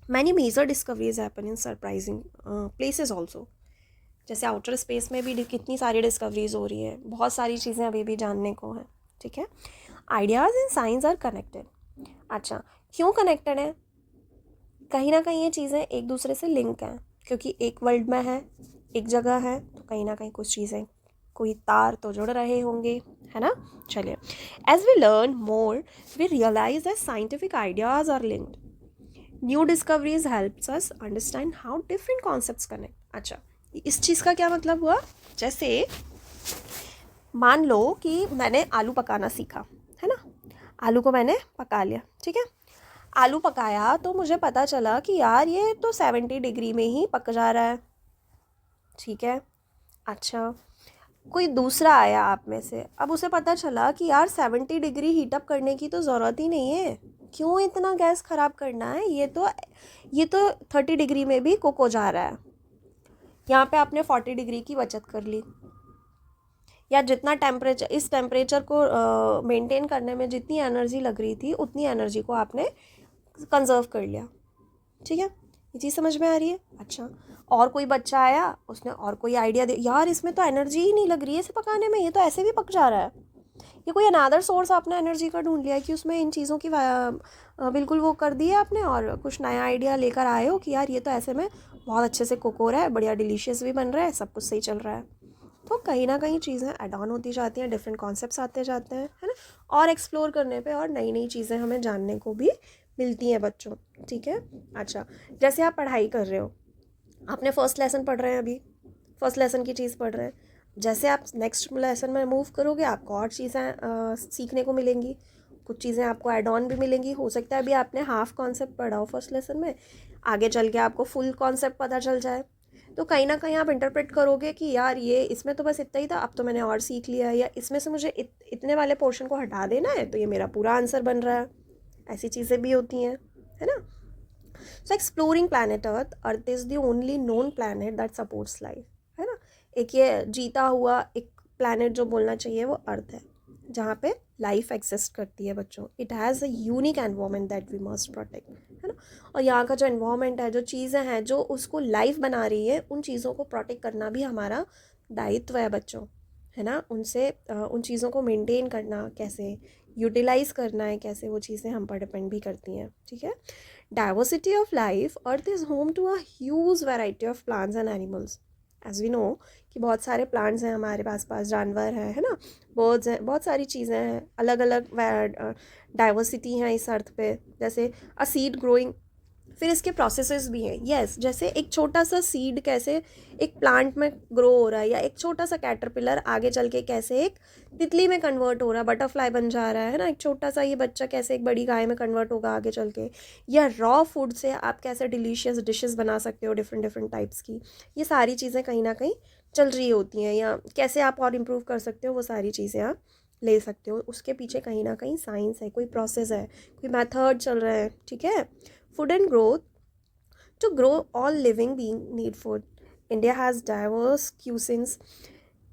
Many major discoveries happen in surprising places also. जैसे आउटर स्पेस में भी कितनी सारी डिस्कवरीज हो रही है, बहुत सारी चीज़ें अभी भी जानने को हैं, ठीक है। Ideas in science are connected, अच्छा, क्यों कनेक्टेड है? कहीं ना कहीं ये चीज़ें एक दूसरे से लिंक हैं, क्योंकि एक वर्ल्ड में है, एक जगह है, तो कहीं ना कहीं कुछ चीज़ें, कोई तार तो जुड़ रहे होंगे, है ना। चलिए, as we learn more we realize that scientific ideas are linked, new discoveries helps us understand how different concepts connect. अच्छा, इस चीज़ का क्या मतलब हुआ? जैसे मान लो कि मैंने आलू पकाना सीखा, है ना, आलू को मैंने पका लिया, ठीक है। आलू पकाया तो मुझे पता चला कि यार ये तो 70 डिग्री में ही पक जा रहा है, ठीक है। अच्छा, कोई दूसरा आया आप में से, अब उसे पता चला कि यार 70 डिग्री हीटअप करने की तो ज़रूरत ही नहीं है, क्यों इतना गैस ख़राब करना है, ये तो 30 डिग्री में भी कुक हो जा रहा है। यहाँ पे आपने 40 डिग्री की बचत कर ली, या जितना टेम्परेचर, इस टेम्परेचर को मेंटेन करने में जितनी एनर्जी लग रही थी उतनी एनर्जी को आपने कंजर्व कर लिया, ठीक है। ये चीज़ समझ में आ रही है? अच्छा, और कोई बच्चा आया, उसने और कोई आइडिया दे, यार इसमें तो एनर्जी ही नहीं लग रही है इसे पकाने में, ये तो ऐसे भी पक जा रहा है। ये कोई अनादर सोर्स आपने एनर्जी का ढूंढ लिया है कि उसमें इन चीज़ों की बिल्कुल वो कर दी है आपने, और कुछ नया आइडिया लेकर आए हो कि यार ये तो ऐसे में बहुत अच्छे से कुक हो रहा है, बढ़िया डिलीशियस भी बन रहा है, सब कुछ सही चल रहा है। तो कहीं ना कहीं चीज़ें ऐड ऑन होती जाती हैं, डिफरेंट कॉन्सेप्ट्स आते जाते हैं, है ना। और एक्सप्लोर करने पे और नई नई चीज़ें हमें जानने को भी मिलती हैं बच्चों, ठीक है। अच्छा, जैसे आप पढ़ाई कर रहे हो, आपने फर्स्ट लेसन पढ़ रहे हैं अभी, फर्स्ट लेसन की चीज़ पढ़ रहे हैं, जैसे आप नेक्स्ट लेसन में मूव करोगे आपको और चीज़ें सीखने को मिलेंगी, कुछ चीज़ें आपको ऐड ऑन भी मिलेंगी। हो सकता है अभी आपने हाफ कॉन्सेप्ट पढ़ा हो फर्स्ट लेसन में, आगे चल के आपको फुल कॉन्सेप्ट पता चल जाए, तो कहीं ना कहीं आप इंटरप्रेट करोगे कि यार ये इसमें तो बस इतना ही था, अब तो मैंने और सीख लिया, या इसमें से मुझे इतने वाले पोर्शन को हटा देना है तो ये मेरा पूरा आंसर बन रहा है। ऐसी चीज़ें भी होती हैं, है ना। So exploring planet earth is the only known planet that supports life, है ना। एक ये जीता हुआ एक प्लानट जो बोलना चाहिए वो अर्थ है, जहाँ पे लाइफ एग्जिस्ट करती है बच्चों। It has a unique environment that we must protect, है ना। और यहाँ का जो एनवायरनमेंट है, जो चीज़ें हैं जो उसको लाइफ बना रही है, उन चीज़ों को प्रोटेक्ट करना भी हमारा दायित्व है बच्चों, है ना। उनसे उन चीज़ों को मेंटेन करना, कैसे यूटिलाइज करना है, कैसे, वो चीज़ें हम पर डिपेंड भी करती हैं, ठीक है। Diversity of life, earth is home to a huge variety of plants and animals. As we know कि बहुत सारे प्लांट्स हैं हमारे पास जानवर हैं, है ना, बर्ड्स हैं, बहुत सारी चीज़ें हैं, अलग अलग डाइवर्सिटी हैं इस अर्थ पे। जैसे अ सीड ग्रोइंग, फिर इसके प्रोसेसेस भी हैं, यस जैसे एक छोटा सा सीड कैसे एक प्लांट में ग्रो हो रहा है, या एक छोटा सा कैटरपिलर आगे चल के कैसे एक तितली में कन्वर्ट हो रहा है, बटरफ्लाई बन जा रहा है ना, एक छोटा सा ये बच्चा कैसे एक बड़ी गाय में कन्वर्ट होगा आगे चल के, या रॉ फूड से आप कैसे डिलीशियस डिशेस बना सकते हो डिफरेंट डिफरेंट टाइप्स की। ये सारी चीज़ें कहीं ना कहीं चल रही होती हैं, या कैसे आप और इम्प्रूव कर सकते हो, वो सारी चीज़ें आप ले सकते हो। उसके पीछे कहीं ना कहीं साइंस है, कोई प्रोसेस है, कोई मेथड चल रहा है, ठीक है। Food and growth. To grow, all living beings need food. India has diverse cuisines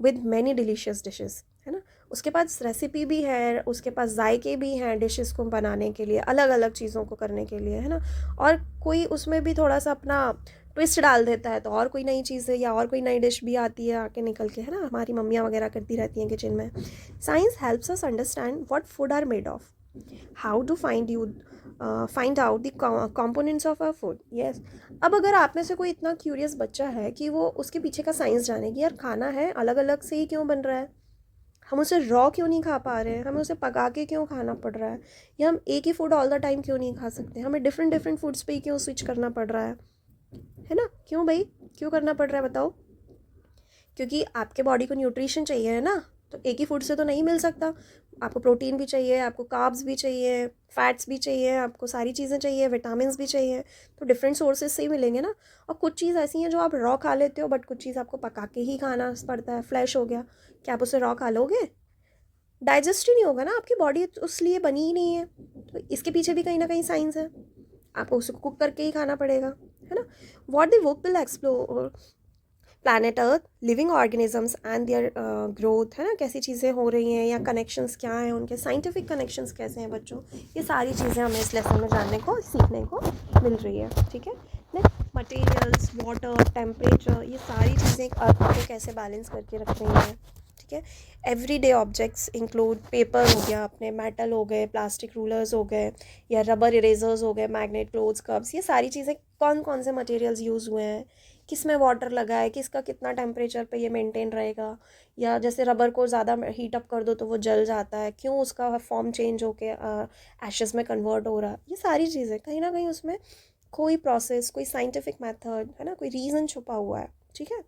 with many delicious dishes, है ना। उसके पास रेसिपी भी है, उसके पास जायके भी हैं डिशेस को बनाने के लिए, अलग अलग चीज़ों को करने के लिए, है ना। और कोई उसमें भी थोड़ा सा अपना ट्विस्ट डाल देता है, तो और कोई नई चीज़ है या और कोई नई डिश भी आती है आके निकल के, है ना, हमारी मम्मियाँ वगैरह करती रहती हैं किचन में। Science helps us understand what food are made of, how to find out the components of our food, yes. अब अगर आप में से कोई इतना क्यूरियस बच्चा है कि वो उसके पीछे का साइंस जाने की, यार खाना है अलग अलग से ही क्यों बन रहा है, हम उसे रॉ क्यों नहीं खा पा रहे हैं, हमें उसे पका के क्यों खाना पड़ रहा है, या हम एक ही फूड ऑल द टाइम क्यों नहीं खा सकते, हमें डिफरेंट डिफरेंट फूड्स पे ही क्यों स्विच करना पड़ रहा है ना। क्यों भाई, क्यों करना पड़ रहा है बताओ? क्योंकि आपके बॉडी को न्यूट्रिशन चाहिए, है ना, तो एक ही फूड से तो नहीं मिल सकता। आपको प्रोटीन भी चाहिए, आपको कार्ब्स भी चाहिए, फैट्स भी चाहिए, आपको सारी चीज़ें चाहिए, विटामिन्स भी चाहिए, तो डिफरेंट सोर्सेज से ही मिलेंगे ना। और कुछ चीज़ ऐसी हैं जो आप रॉ खा लेते हो, बट कुछ चीज़ आपको पका के ही खाना पड़ता है। फ्लैश हो गया, क्या आप उसे रॉ खा लोगे? डाइजेस्ट ही नहीं होगा ना, आपकी बॉडी उस लिए बनी ही नहीं है। तो इसके पीछे भी कहीं ना कहीं साइंस है, आपको उसे कुक करके ही खाना पड़ेगा, है ना। What the book will explore planet earth, living organisms and their growth, है ना, कैसी चीज़ें हो रही हैं, या कनेक्शंस क्या हैं उनके, साइंटिफिक कनेक्शंस कैसे हैं बच्चों, ये सारी चीज़ें हमें इस लेसन में जानने को, सीखने को मिल रही है, ठीक है। नेक्स्ट, मटेरियल्स, वाटर, टेम्परेचर, ये सारी चीज़ें एक अर्थ को कैसे बैलेंस करके रख रही हैं, ठीक है। एवरीडे ऑब्जेक्ट्स इंक्लूड पेपर हो गया, अपने मेटल हो गए, प्लास्टिक रूलर्स हो गए, या रबर इरेजर्स हो गए, मैग्नेट, क्लोथ्स, कप्स, ये सारी चीज़ें कौन कौन से मटेरियल्स यूज़ हुए हैं, किस में वाटर लगा है, किसका कितना टेम्परेचर पे ये मेंटेन रहेगा, या जैसे रबर को ज़्यादा हीट अप कर दो तो वो जल जाता है, क्यों उसका फॉर्म चेंज होके एशेस में कन्वर्ट हो रहा है, ये सारी चीज़ें कहीं ना कहीं उसमें कोई प्रोसेस, कोई साइंटिफिक मेथड है ना, कोई रीज़न छुपा हुआ है। ठीक है।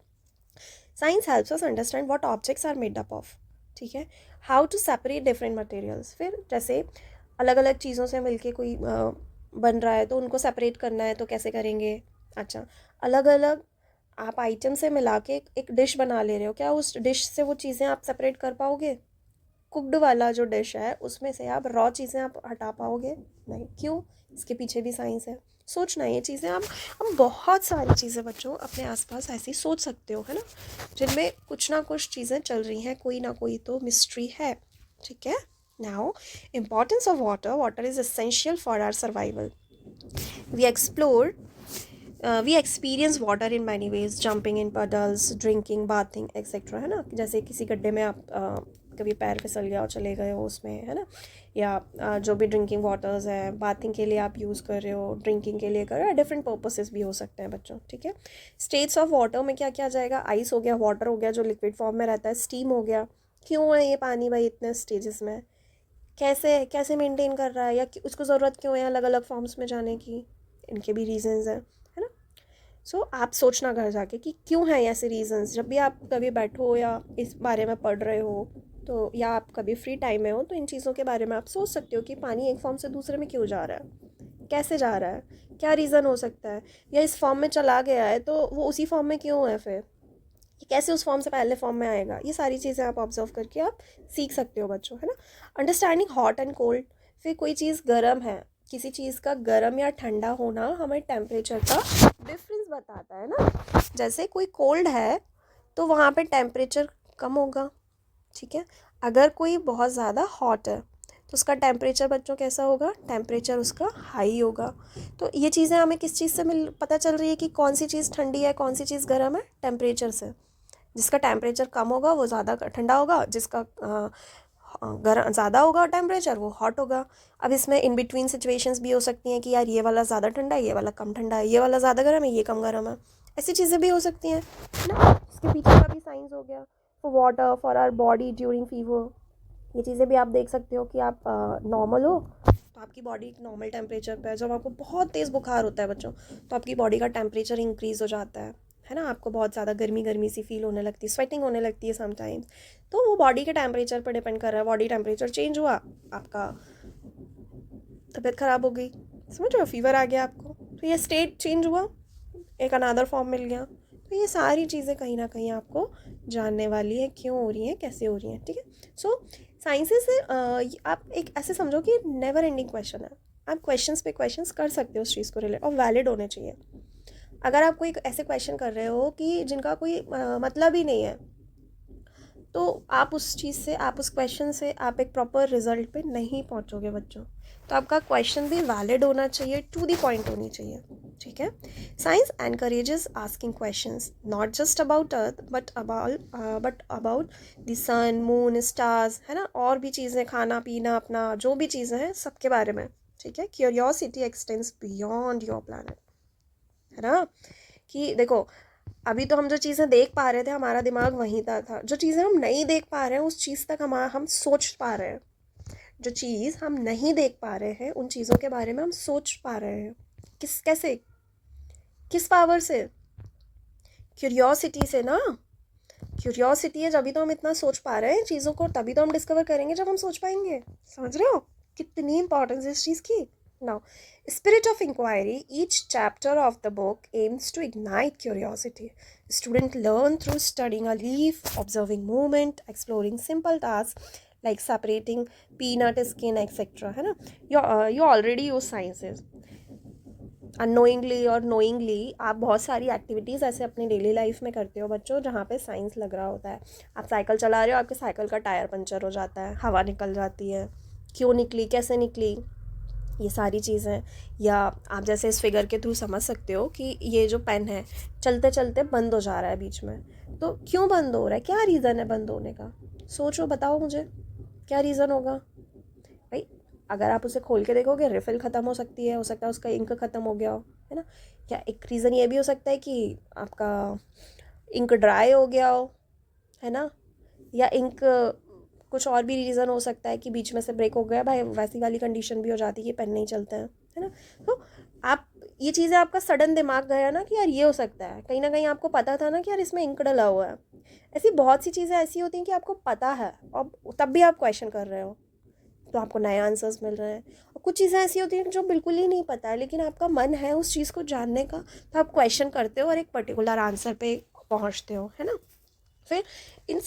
Science helps us understand what objects are made up of. ठीक है। How to separate different materials, फिर जैसे अलग अलग चीज़ों से मिलके कोई बन रहा है तो उनको सेपरेट करना है तो कैसे करेंगे। अच्छा, अलग अलग आप आइटम से मिला के एक डिश बना ले रहे हो, क्या उस डिश से वो चीज़ें आप सेपरेट कर पाओगे? कुक्ड वाला जो डिश है उसमें से आप रॉ चीज़ें आप हटा पाओगे? नहीं। क्यों? इसके पीछे भी साइंस है। सोचना ये चीज़ें आप, हम बहुत सारी चीज़ें बच्चों अपने आसपास ऐसी सोच सकते हो, है ना, जिनमें कुछ ना कुछ चीज़ें चल रही हैं, कोई ना कोई तो मिस्ट्री है। ठीक है। Now, importance of water, water is essential for our survival. We explore we experience water in many ways, jumping in puddles, drinking, bathing etcetera, है ना। जैसे किसी गड्ढे में आप कभी पैर फिसल गया और चले गए हो उसमें, है ना, या जो भी ड्रिंकिंग वाटर्स हैं, बाथिंग के लिए आप यूज़ कर रहे हो, ड्रिंकिंग के लिए कर रहे हो, डिफरेंट पर्पसेस भी हो सकते हैं बच्चों। ठीक है। स्टेट्स ऑफ वाटर में क्या क्या जाएगा? आइस हो गया, वाटर हो गया जो लिक्विड फॉर्म में रहता है, स्टीम हो गया, क्यों है ये पानी भाई इतने स्टेजेस में, कैसे कैसे मेंटेन कर रहा है, या उसको ज़रूरत क्यों है अलग अलग फॉर्म्स में जाने की, इनके भी रीजंस हैं, है ना। सो आप सोचना घर जाके कि क्यों है ऐसे रीजंस। जब भी आप कभी बैठो या इस बारे में पढ़ रहे हो तो, या आप कभी फ्री टाइम में हो तो इन चीज़ों के बारे में आप सोच सकते हो कि पानी एक फॉर्म से दूसरे में क्यों जा रहा है, कैसे जा रहा है, क्या रीज़न हो सकता है, या इस फॉर्म में चला गया है तो वो उसी फॉर्म में क्यों है, फिर ये कैसे उस फॉर्म से पहले फॉर्म में आएगा। ये सारी चीज़ें आप ऑब्जर्व करके आप सीख सकते हो बच्चों, है ना। अंडरस्टैंडिंग हॉट एंड कोल्ड, फिर कोई चीज़ गर्म है, किसी चीज़ का गर्म या ठंडा होना हमें टेम्परेचर का डिफरेंस बताता है ना। जैसे कोई कोल्ड है तो वहाँ पे टेम्परेचर कम होगा। ठीक है। अगर कोई बहुत ज़्यादा हॉट है तो उसका टेम्परेचर बच्चों कैसा होगा? टेम्परेचर उसका हाई होगा। तो ये चीज़ें हमें किस चीज़ से पता चल रही है कि कौन सी चीज़ ठंडी है, कौन सी चीज़ गर्म है? टेम्परेचर से। जिसका टेम्परेचर कम होगा वो ज़्यादा ठंडा होगा, जिसका गर्म ज़्यादा होगा टेम्परेचर वो हॉट होगा। अब इसमें इन बिटवीन सिचुएशंस भी हो सकती हैं कि यार ये वाला ज़्यादा ठंडा है, ये वाला कम ठंडा है, ये वाला ज़्यादा गर्म है, ये कम गर्म है, ऐसी चीज़ें भी हो सकती हैं, है ना। इसके पीछे का भी साइंस हो गया। For water, for our body during fever, ये चीज़ें भी आप देख सकते हो कि आप नॉर्मल हो तो आपकी बॉडी एक नॉर्मल टेम्परेचर पे है। जब आपको बहुत तेज़ बुखार होता है बच्चों तो आपकी बॉडी का टेम्परेचर इंक्रीज़ हो जाता है ना। आपको बहुत ज़्यादा गर्मी गर्मी सी फील होने लगती है, स्वेटिंग होने लगती है समटाइम्स, तो वो बॉडी के टेम्परेचर पर डिपेंड कर रहा है। बॉडी टेम्परेचर चेंज हुआ, आपका तबीयत ख़राब हो गई, समझ रहे हो, फीवर आ गया आपको, तो ये स्टेट चेंज हुआ, एक अनादर फॉर्म मिल गया। तो ये सारी चीज़ें कहीं ना कहीं आपको जानने वाली है, क्यों हो रही हैं, कैसे हो रही हैं। ठीक है। सो साइंसेस से आप एक ऐसे समझो कि नेवर एंडिंग क्वेश्चन है। आप क्वेश्चंस पे क्वेश्चंस कर सकते हो उस चीज़ को रिलेट, और वैलिड होने चाहिए। अगर आप कोई ऐसे क्वेश्चन कर रहे हो कि जिनका कोई मतलब ही नहीं है, तो आप उस चीज़ से, आप उस क्वेश्चन से आप एक प्रॉपर रिजल्ट पे नहीं पहुंचोगे बच्चों। तो आपका क्वेश्चन भी वैलिड होना चाहिए, टू द पॉइंट होनी चाहिए। ठीक है। Science encourages asking questions, not just about earth but about the sun, moon, stars, है ना, और भी चीज़ें, खाना पीना अपना जो भी चीज़ें हैं सबके बारे में। ठीक है। Curiosity x tends beyond your planet, है ना। कि देखो, अभी तो हम जो चीज़ें देख पा रहे थे हमारा दिमाग वहीं तक था, जो चीज़ें हम नहीं देख पा रहे हैं उस चीज़ तक हम सोच पा रहे हैं। जो चीज़ हम नहीं देख पा रहे हैं उन चीज़ों के बारे में हम सोच पा रहे हैं। कैसे, किस पावर से? क्यूरियोसिटी से ना। क्यूरियोसिटी है, जब तो हम इतना सोच पा रहे हैं चीज़ों को, तभी तो हम डिस्कवर करेंगे जब हम सोच पाएंगे। समझ रहे हो कितनी इंपॉर्टेंस है इस चीज़ की। Now, spirit of inquiry, each chapter of the book aims to ignite curiosity. Students learn through studying a leaf, observing movement, exploring simple tasks like separating peanut skin, etc. है ना। you already use sciences. Unknowingly और नोइंगली आप बहुत सारी एक्टिविटीज़ ऐसे अपनी डेली लाइफ में करते हो बच्चों जहाँ पे साइंस लग रहा होता है। आप साइकिल चला रहे हो, आपके साइकिल का टायर पंचर हो जाता है, हवा निकल जाती है, क्यों निकली, कैसे निकली, ये सारी चीज़ें। या आप जैसे इस फिगर के थ्रू समझ सकते हो कि ये जो पेन है चलते चलते बंद हो जा रहा है बीच में, तो क्यों बंद हो रहा है, क्या रीज़न है बंद होने का? सोचो, बताओ मुझे, क्या रीज़न होगा भाई? अगर आप उसे खोल के देखोगे, रिफ़िल ख़त्म हो सकता है उसका इंक ख़त्म हो गया हो, है ना? क्या एक रीज़न ये भी हो सकता है कि आपका इंक ड्राई हो गया हो, है ना? या इंक कुछ और भी रीज़न हो सकता है कि बीच में से ब्रेक हो गया भाई, वैसी वाली कंडीशन भी हो जाती है कि पेन नहीं चलते हैं, है ना? तो आप ये चीज़ें, आपका सडन दिमाग गया ना कि यार ये हो सकता है, कहीं ना कहीं आपको पता था ना कि यार इसमें इंक डला हुआ है। ऐसी बहुत सी चीज़ें ऐसी होती हैं कि आपको पता है और तब भी आप क्वेश्चन कर रहे हो, तो आपको नए आंसर्स मिल रहे हैं। और कुछ चीज़ें ऐसी होती हैं जो बिल्कुल ही नहीं पता है, लेकिन आपका मन है उस चीज़ को जानने का, तो आप क्वेश्चन करते हो और एक पर्टिकुलर आंसर पे पहुंचते हो, है ना? फिर इन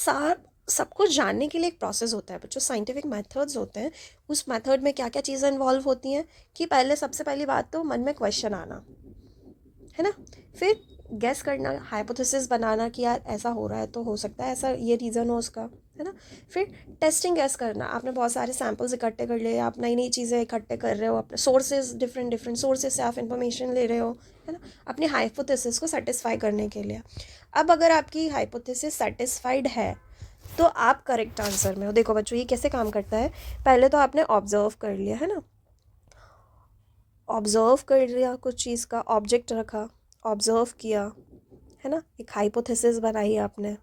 सब कुछ जानने के लिए एक प्रोसेस होता है, जो साइंटिफिक मेथड्स होते हैं, उस मेथड में क्या क्या चीज़ें इन्वॉल्व होती हैं कि पहले, सबसे पहली बात तो मन में क्वेश्चन आना, है ना? फिर गेस करना, हाइपोथेसिस बनाना कि यार ऐसा हो रहा है तो हो सकता है ऐसा ये रीज़न हो उसका, है ना? फिर टेस्टिंग गेस करना, आपने बहुत सारे सैम्पल्स इकट्ठे कर लिए, आप नई नई चीज़ें इकट्ठे कर रहे हो, अपने सोर्सेज, डिफरेंट डिफरेंट सोर्सेज से आप इन्फॉर्मेशन ले रहे हो, है ना, अपनी हाइपोथेसिस को सेटिस्फाई करने के लिए। अब अगर आपकी हाइपोथेसिस सेटिस्फाइड है तो आप करेक्ट आंसर में हो। देखो बच्चों, ये कैसे काम करता है, पहले तो आपने ऑब्जर्व कर लिया, है ना? ऑब्जर्व कर लिया, कुछ चीज़ का ऑब्जेक्ट रखा, ऑब्जर्व किया, है ना, एक हाइपोथेसिस बनाई आपने,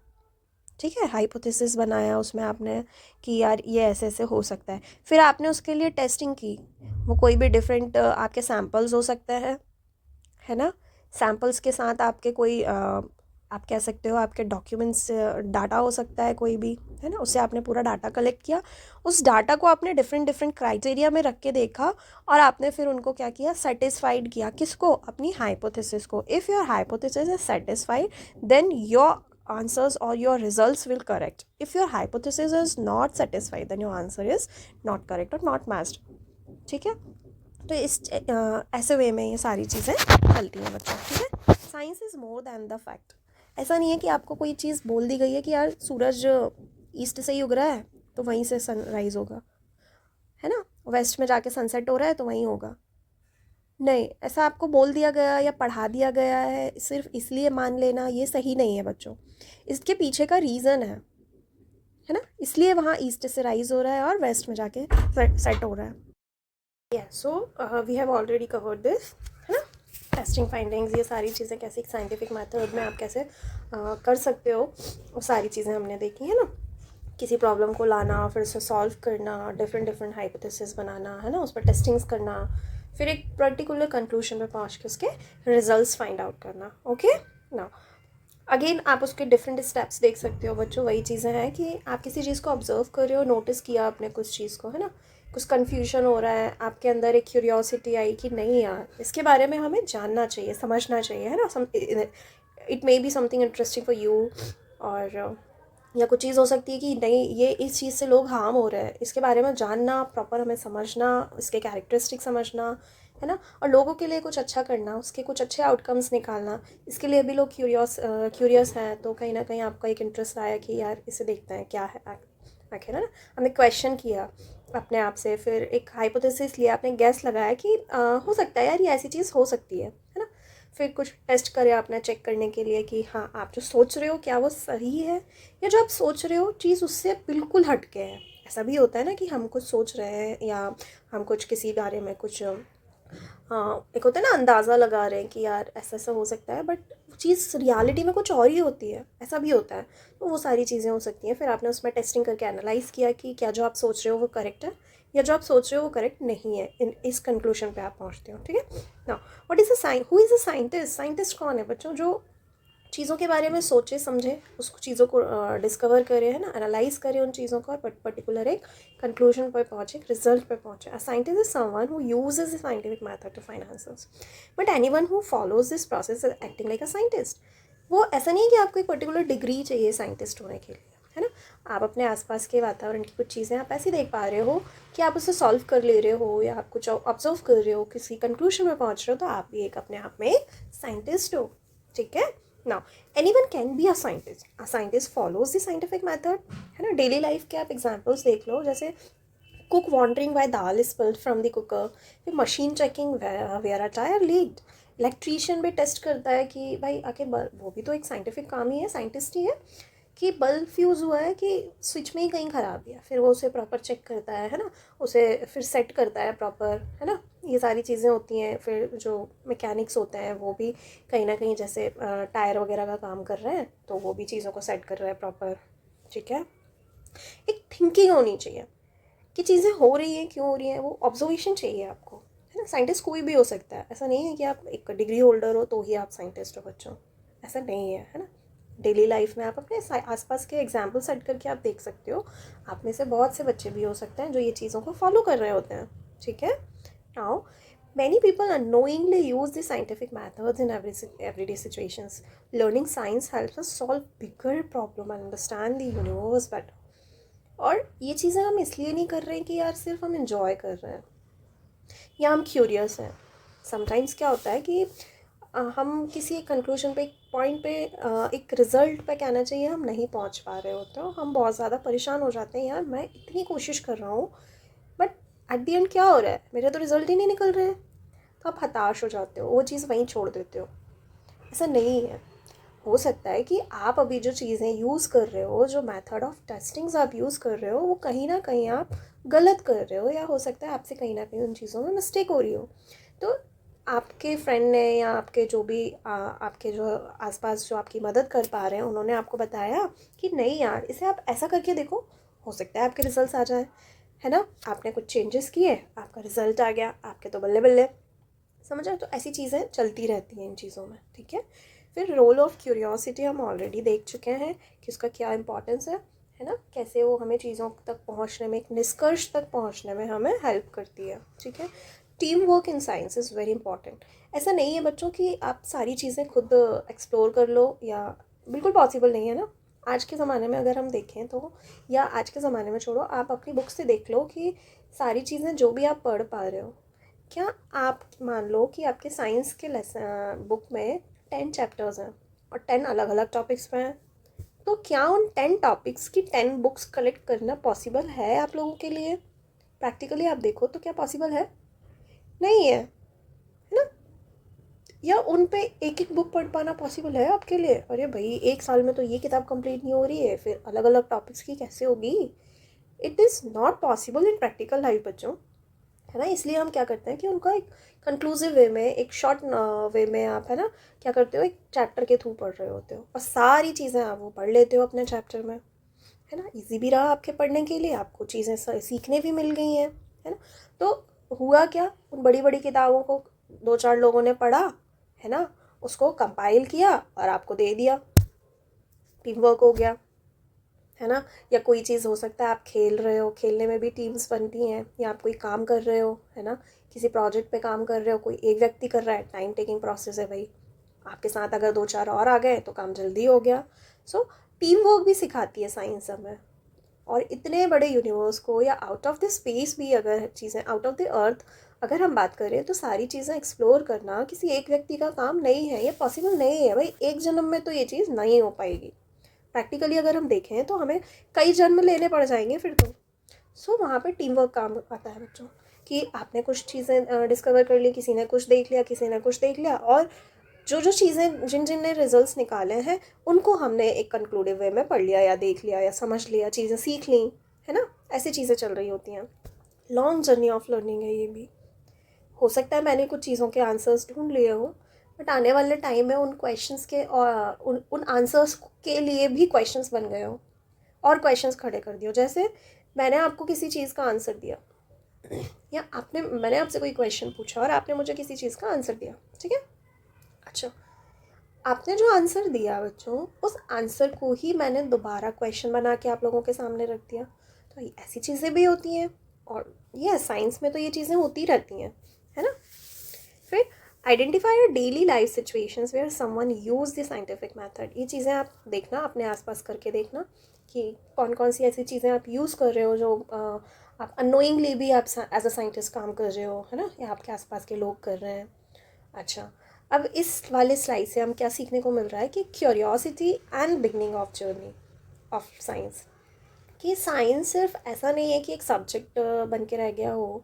ठीक है, हाइपोथेसिस बनाया उसमें आपने कि यार ये ऐसे ऐसे हो सकता है। फिर आपने उसके लिए टेस्टिंग की, वो कोई भी डिफरेंट आपके सैम्पल्स हो सकते हैं, है ना? सैम्पल्स के साथ आपके कोई आप कह सकते हो आपके डॉक्यूमेंट्स, डाटा हो सकता है कोई भी, है ना? उससे आपने पूरा डाटा कलेक्ट किया, उस डाटा को आपने डिफरेंट डिफरेंट क्राइटेरिया में रख के देखा, और आपने फिर उनको क्या किया, सेटिस्फाइड किया, किसको, अपनी हाइपोथेसिस को। If your hypothesis is satisfied, then your answers or your results will correct. If your hypothesis is not satisfied, then your answer is not correct or not matched. ठीक है? तो इस ऐसे वे में ये सारी चीज़ें चलती हैं बच्चों, ठीक है? Science is more than the fact. ऐसा नहीं है कि आपको कोई चीज़ बोल दी गई है कि यार सूरज ईस्ट से ही उग रहा है तो वहीं से सनराइज होगा, है ना, वेस्ट में जाके सनसेट हो रहा है तो वहीं होगा। नहीं, ऐसा आपको बोल दिया गया या पढ़ा दिया गया है सिर्फ इसलिए मान लेना ये सही नहीं है बच्चों। इसके पीछे का रीज़न है ना, इसलिए वहाँ ईस्ट से राइज हो रहा है और वेस्ट में जाके सेट हो रहा है। So we have already covered this, है ना, टेस्टिंग फाइंडिंग्स, ये सारी चीज़ें कैसे एक साइंटिफिक मेथड में आप कैसे कर सकते हो, वो सारी चीज़ें हमने देखी है ना। किसी प्रॉब्लम को लाना, फिर उसे सॉल्व करना, डिफरेंट डिफरेंट हाइपोथेसिस बनाना, है ना, उस पर टेस्टिंग्स करना, फिर एक पर्टिकुलर कंक्लूजन पे पहुंच के उसके रिजल्ट्स फाइंड आउट करना। ओके ना, अगेन आप उसके डिफरेंट स्टेप्स देख सकते हो बच्चों। वही चीज़ें हैं कि आप किसी चीज़ को ऑब्जर्व कर रहे हो, नोटिस किया आपने कुछ चीज़ को, है ना, कुछ कन्फ्यूजन हो रहा है, आपके अंदर एक क्यूरियोसिटी आई कि नहीं यार इसके बारे में हमें जानना चाहिए, समझना चाहिए, है ना, it may be something interesting for you. और या कुछ चीज़ हो सकती है कि नहीं, ये इस चीज़ से लोग हार्म हो रहे हैं, इसके बारे में जानना, प्रॉपर हमें समझना, इसके कैरेक्टरिस्टिक समझना, है ना, और लोगों के लिए कुछ अच्छा करना, उसके कुछ अच्छे आउटकम्स निकालना। इसके लिए भी लोग क्यूरियस हैं, तो कहीं ना कहीं आपका एक इंटरेस्ट आया कि यार इसे देखते हैं क्या है आखिर, है ना। हमने क्वेश्चन किया अपने आप से, फिर एक हाइपोथेसिस लिया, आपने गैस लगाया कि हो सकता है यार ये ऐसी चीज़ हो सकती है ना। फिर कुछ टेस्ट करे आपने चेक करने के लिए कि हाँ आप जो सोच रहे हो क्या वो सही है, या जो आप सोच रहे हो चीज़ उससे बिल्कुल हटके है। ऐसा भी होता है ना कि हम कुछ सोच रहे हैं या हम कुछ किसी बारे में कुछ एक होता है ना अंदाज़ा लगा रहे हैं कि यार ऐसा ऐसा हो सकता है, बट चीज़ रियलिटी में कुछ और ही होती है, ऐसा भी होता है। तो वो सारी चीज़ें हो सकती हैं। फिर आपने उसमें टेस्टिंग करके एनालाइज़ किया कि क्या जो आप सोच रहे हो वो करेक्ट है, या जो आप सोच रहे हो वो करेक्ट नहीं है। इस कंक्लूजन पे आप पहुंचते हो, ठीक है ना। What is a who is a scientist? Scientist कौन है बच्चों? जो चीज़ों के बारे में सोचे समझे, उस चीज़ों को डिस्कवर करे, है ना, एनालाइज करे उन चीज़ों को, और पर्टिकुलर एक कंक्लूजन पर पहुँचे, एक रिजल्ट पर पहुँचे। A scientist is someone who uses the scientific method to find answers, but anyone who follows this process is acting like a scientist. वो ऐसा नहीं है कि आपको एक पर्टिकुलर डिग्री चाहिए साइंटिस्ट होने के लिए, है ना। आप अपने आसपास के वातावरण की कुछ चीज़ें आप ऐसी देख पा रहे हो कि आप उसे सॉल्व कर ले रहे हो, या आप कुछ ऑब्जर्व कर रहे हो, किसी कंक्लूजन में पहुँच रहे हो, तो आप भी एक अपने आप में साइंटिस्ट हो, ठीक है। Now, anyone can be a scientist. A scientist follows the scientific method, है ना। डेली लाइफ के आप एग्जाम्पल्स देख लो, जैसे cook wondering why dal is spilled from the cooker, फिर machine checking where a tire leaked, electrician भी टेस्ट करता है कि भाई आखिर वो भी तो एक साइंटिफिक काम ही है, साइंटिस्ट ही है, कि बल्ब फ्यूज़ हुआ है कि स्विच में ही कहीं ख़राब है, फिर वो उसे प्रॉपर चेक करता है ना, उसे फिर सेट करता है प्रॉपर, है ना, ये सारी चीज़ें होती हैं। फिर जो मैकेनिक्स होते हैं वो भी कहीं ना कहीं जैसे टायर वगैरह का काम कर रहे हैं, तो वो भी चीज़ों को सेट कर रहा है प्रॉपर, ठीक है। एक थिंकिंग होनी चाहिए कि चीज़ें हो रही हैं, क्यों हो रही हैं, वो ऑब्जर्वेशन चाहिए आपको, है ना। साइंटिस्ट कोई भी हो सकता है, ऐसा नहीं है कि आप एक डिग्री होल्डर हो तो ही आप साइंटिस्ट हो बच्चों, ऐसा नहीं है ना। डेली लाइफ में आप अपने आसपास के एग्जाम्पल सेट करके आप देख सकते हो, आप में से बहुत से बच्चे भी हो सकते हैं जो ये चीज़ों को फॉलो कर रहे होते हैं, ठीक है। Now many people unknowingly use the scientific methods in everyday situations. Learning science helps us solve bigger problem and understand the universe better. और ये चीज़ें हम इसलिए नहीं कर रहे हैं कि यार सिर्फ हम इंजॉय कर रहे हैं या हम क्यूरियस हैं। समटाइम्स क्या होता है कि हम किसी एक कंक्लूजन पे, एक पॉइंट पे, एक रिज़ल्ट पे कहना चाहिए, हम नहीं पहुंच पा रहे होते हो, हम बहुत ज़्यादा परेशान हो जाते हैं, यार मैं इतनी कोशिश कर रहा हूँ बट एट द एंड क्या हो रहा है, मेरे तो रिज़ल्ट ही नहीं निकल रहे हैं, तो आप हताश हो जाते हो, वो चीज़ वहीं छोड़ देते हो। ऐसा नहीं है, हो सकता है कि आप अभी जो चीज़ें यूज़ कर रहे हो, जो मेथड ऑफ टेस्टिंग्स आप यूज़ कर रहे हो, वो कहीं ना कहीं आप गलत कर रहे हो, या हो सकता है आपसे कहीं ना कहीं उन चीज़ों में मिस्टेक हो रही हो। तो आपके फ्रेंड ने या आपके जो भी आपके जो आसपास जो आपकी मदद कर पा रहे हैं, उन्होंने आपको बताया कि नहीं यार इसे आप ऐसा करके देखो, हो सकता है आपके रिजल्ट्स आ जाए, है ना। आपने कुछ चेंजेस किए, आपका रिजल्ट आ गया, आपके तो बल्ले बल्ले, समझ रहे। तो ऐसी चीज़ें चलती रहती हैं इन चीज़ों में, ठीक है। फिर रोल ऑफ क्यूरियोसिटी हम ऑलरेडी देख चुके हैं कि उसका क्या इंपॉर्टेंस है ना, कैसे वो हमें चीज़ों तक पहुंचने में, एक निष्कर्ष तक पहुंचने में हमें हेल्प करती है, ठीक है। Team work in science is very important. ऐसा नहीं है बच्चों कि आप सारी चीज़ें खुद एक्सप्लोर कर लो, या बिल्कुल पॉसिबल नहीं है ना। आज के ज़माने में अगर हम देखें तो, या आज के ज़माने में छोड़ो, आप अपनी बुक से देख लो कि सारी चीज़ें जो भी आप पढ़ पा रहे हो, क्या आप मान लो कि आपके साइंस के लेसन बुक में 10 चैप्टर्स हैं और 10 अलग अलग टॉपिक्स पे हैं, तो क्या उन 10 टॉपिक्स की 10 बुक्स कलेक्ट करना पॉसिबल है आप लोगों के लिए? प्रैक्टिकली आप देखो तो क्या पॉसिबल है? नहीं है ना। या उन पे एक एक बुक पढ़ पाना पॉसिबल है आपके लिए? अरे भाई एक साल में तो ये किताब कंप्लीट नहीं हो रही है, फिर अलग अलग टॉपिक्स की कैसे होगी? It is not possible in practical life बच्चों, है ना। इसलिए हम क्या करते हैं कि उनका एक कंक्लूसिव वे में, एक शॉर्ट वे में आप, है ना, क्या करते हो, एक चैप्टर के थ्रू पढ़ रहे होते हो और सारी चीज़ें आप वो पढ़ लेते हो अपने चैप्टर में, है ना। इजी भी रहा आपके पढ़ने के लिए, आपको चीज़ें सीखने भी मिल गई हैं, है ना। तो हुआ क्या, उन बड़ी बड़ी किताबों को 2-4 लोगों ने पढ़ा, है ना, उसको कंपाइल किया और आपको दे दिया, टीम वर्क हो गया, है ना। या कोई चीज़ हो सकता है आप खेल रहे हो, खेलने में भी टीम्स बनती हैं, या आप कोई काम कर रहे हो, है ना, किसी प्रोजेक्ट पे काम कर रहे हो, कोई एक व्यक्ति कर रहा है, टाइम टेकिंग प्रोसेस है भाई, आपके साथ अगर 2-4 और आ गए तो काम जल्दी हो गया। सो टीम वर्क भी सिखाती है साइंस हमें। और इतने बड़े यूनिवर्स को, या आउट ऑफ द स्पेस भी अगर चीज़ें, आउट ऑफ द अर्थ अगर हम बात करें, तो सारी चीज़ें एक्सप्लोर करना किसी एक व्यक्ति का काम नहीं है, ये पॉसिबल नहीं है भाई, एक जन्म में तो ये चीज़ नहीं हो पाएगी। प्रैक्टिकली अगर हम देखें तो हमें कई जन्म लेने पड़ जाएंगे फिर तो। सो वहाँ पे टीम वर्क काम आता है बच्चों, कि आपने कुछ चीज़ें डिस्कवर कर ली, किसी ने कुछ देख लिया, किसी ने कुछ देख लिया, और जो जो चीज़ें जिन जिन ने रिजल्ट्स निकाले हैं उनको हमने एक कंक्लूडिव वे में पढ़ लिया या देख लिया या समझ लिया, चीज़ें सीख ली, है ना। ऐसी चीज़ें चल रही होती हैं। लॉन्ग जर्नी ऑफ लर्निंग है ये भी। हो सकता है मैंने कुछ चीज़ों के आंसर्स ढूंढ लिए हो, बट आने वाले टाइम में उन क्वेश्चंस के और उन आंसर्स के लिए भी क्वेश्चंस बन गए हो, और क्वेश्चंस खड़े कर दियो। जैसे मैंने आपको किसी चीज़ का आंसर दिया, या मैंने आपसे कोई क्वेश्चन पूछा और आपने मुझे किसी चीज़ का आंसर दिया, ठीक है। अच्छा, आपने जो आंसर दिया बच्चों, उस आंसर को ही मैंने दोबारा क्वेश्चन बना के आप लोगों के सामने रख दिया। तो ऐसी चीज़ें भी होती हैं, और ये साइंस में तो ये चीज़ें होती रहती हैं, है ना। फिर identify your daily life situations where someone use the scientific method. ये चीज़ें आप देखना, अपने आसपास करके देखना कि कौन कौन सी ऐसी चीज़ें आप यूज़ कर रहे हो जो आप अनोइंगली भी आप एज अ साइंटिस्ट काम कर रहे हो, है ना, या आपके आसपास के लोग कर रहे हैं। अच्छा, अब इस वाले स्लाइड से हम क्या सीखने को मिल रहा है कि curiosity and beginning of journey of science. कि साइंस सिर्फ ऐसा नहीं है कि एक सब्जेक्ट बन के रह गया हो,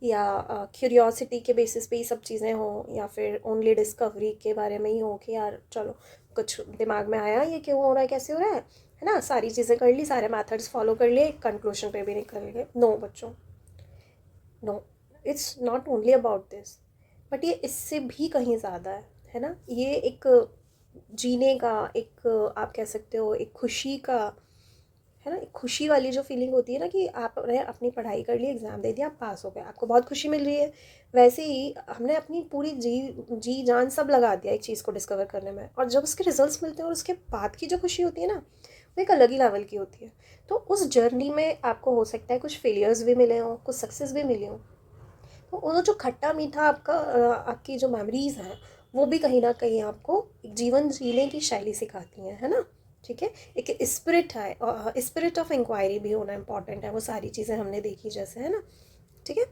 या क्यूरियोसिटी के बेसिस पे ही सब चीज़ें हों, या फिर ओनली डिस्कवरी के बारे में ही हो कि यार चलो कुछ दिमाग में आया ये क्यों हो रहा है कैसे हो रहा है ना, सारी चीज़ें कर ली, सारे मेथड्स फॉलो कर लिए, कंक्लूजन पे भी निकल गए। नो बच्चों, no, it's not only about this, but ये इससे भी कहीं ज़्यादा है ना। ये एक जीने का, एक आप कह सकते हो एक खुशी का, है ना, एक खुशी वाली जो फीलिंग होती है ना कि आपने अपनी पढ़ाई कर ली, एग्ज़ाम दे दिया, आप पास हो गए, आपको बहुत खुशी मिल रही है। वैसे ही हमने अपनी पूरी जी जी जान सब लगा दिया एक चीज़ को डिस्कवर करने में, और जब उसके रिजल्ट्स मिलते हैं और उसके बाद की जो खुशी होती है ना, वो एक अलग ही लेवल की होती है। तो उस जर्नी में आपको हो सकता है कुछ फेलियर्स भी मिले हों, कुछ सक्सेस भी मिले हों, तो वो जो खट्टा मीठा आपका आपकी जो मेमोरीज़ हैं, वो भी कहीं ना कहीं आपको एक जीवन जीने की शैली सिखाती हैं, है ना। ठीक है, एक स्पिरिट है, स्पिरिट ऑफ इंक्वायरी भी होना इम्पॉर्टेंट है, वो सारी चीज़ें हमने देखी जैसे, है ना। ठीक है।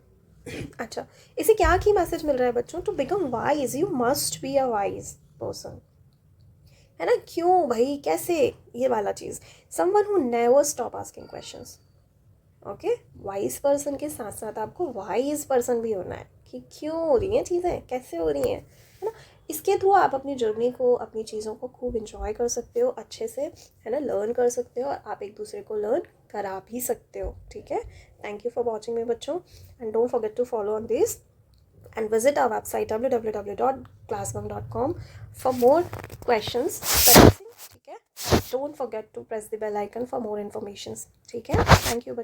अच्छा, इसे क्या की मैसेज मिल रहा है बच्चों, to become wise you must be a wise person, है ना। क्यों भाई, कैसे, ये वाला चीज़, someone who never stop asking questions. Okay, wise person के साथ साथ आपको वाइज पर्सन भी होना है कि क्यों हो रही हैं चीज़ें, कैसे हो रही हैं, है ना। इसके थ्रू आप अपनी जर्नी को, अपनी चीज़ों को खूब इंजॉय कर सकते हो अच्छे से, है ना, लर्न कर सकते हो, और आप एक दूसरे को लर्न करा भी सकते हो। ठीक है, thank you for watching me बच्चों, and don't forget to follow on this and visit our website www.classbunk.com for more questions practicing. ठीक है, don't forget to press the bell icon for more informations. ठीक है, thank you बच्चों।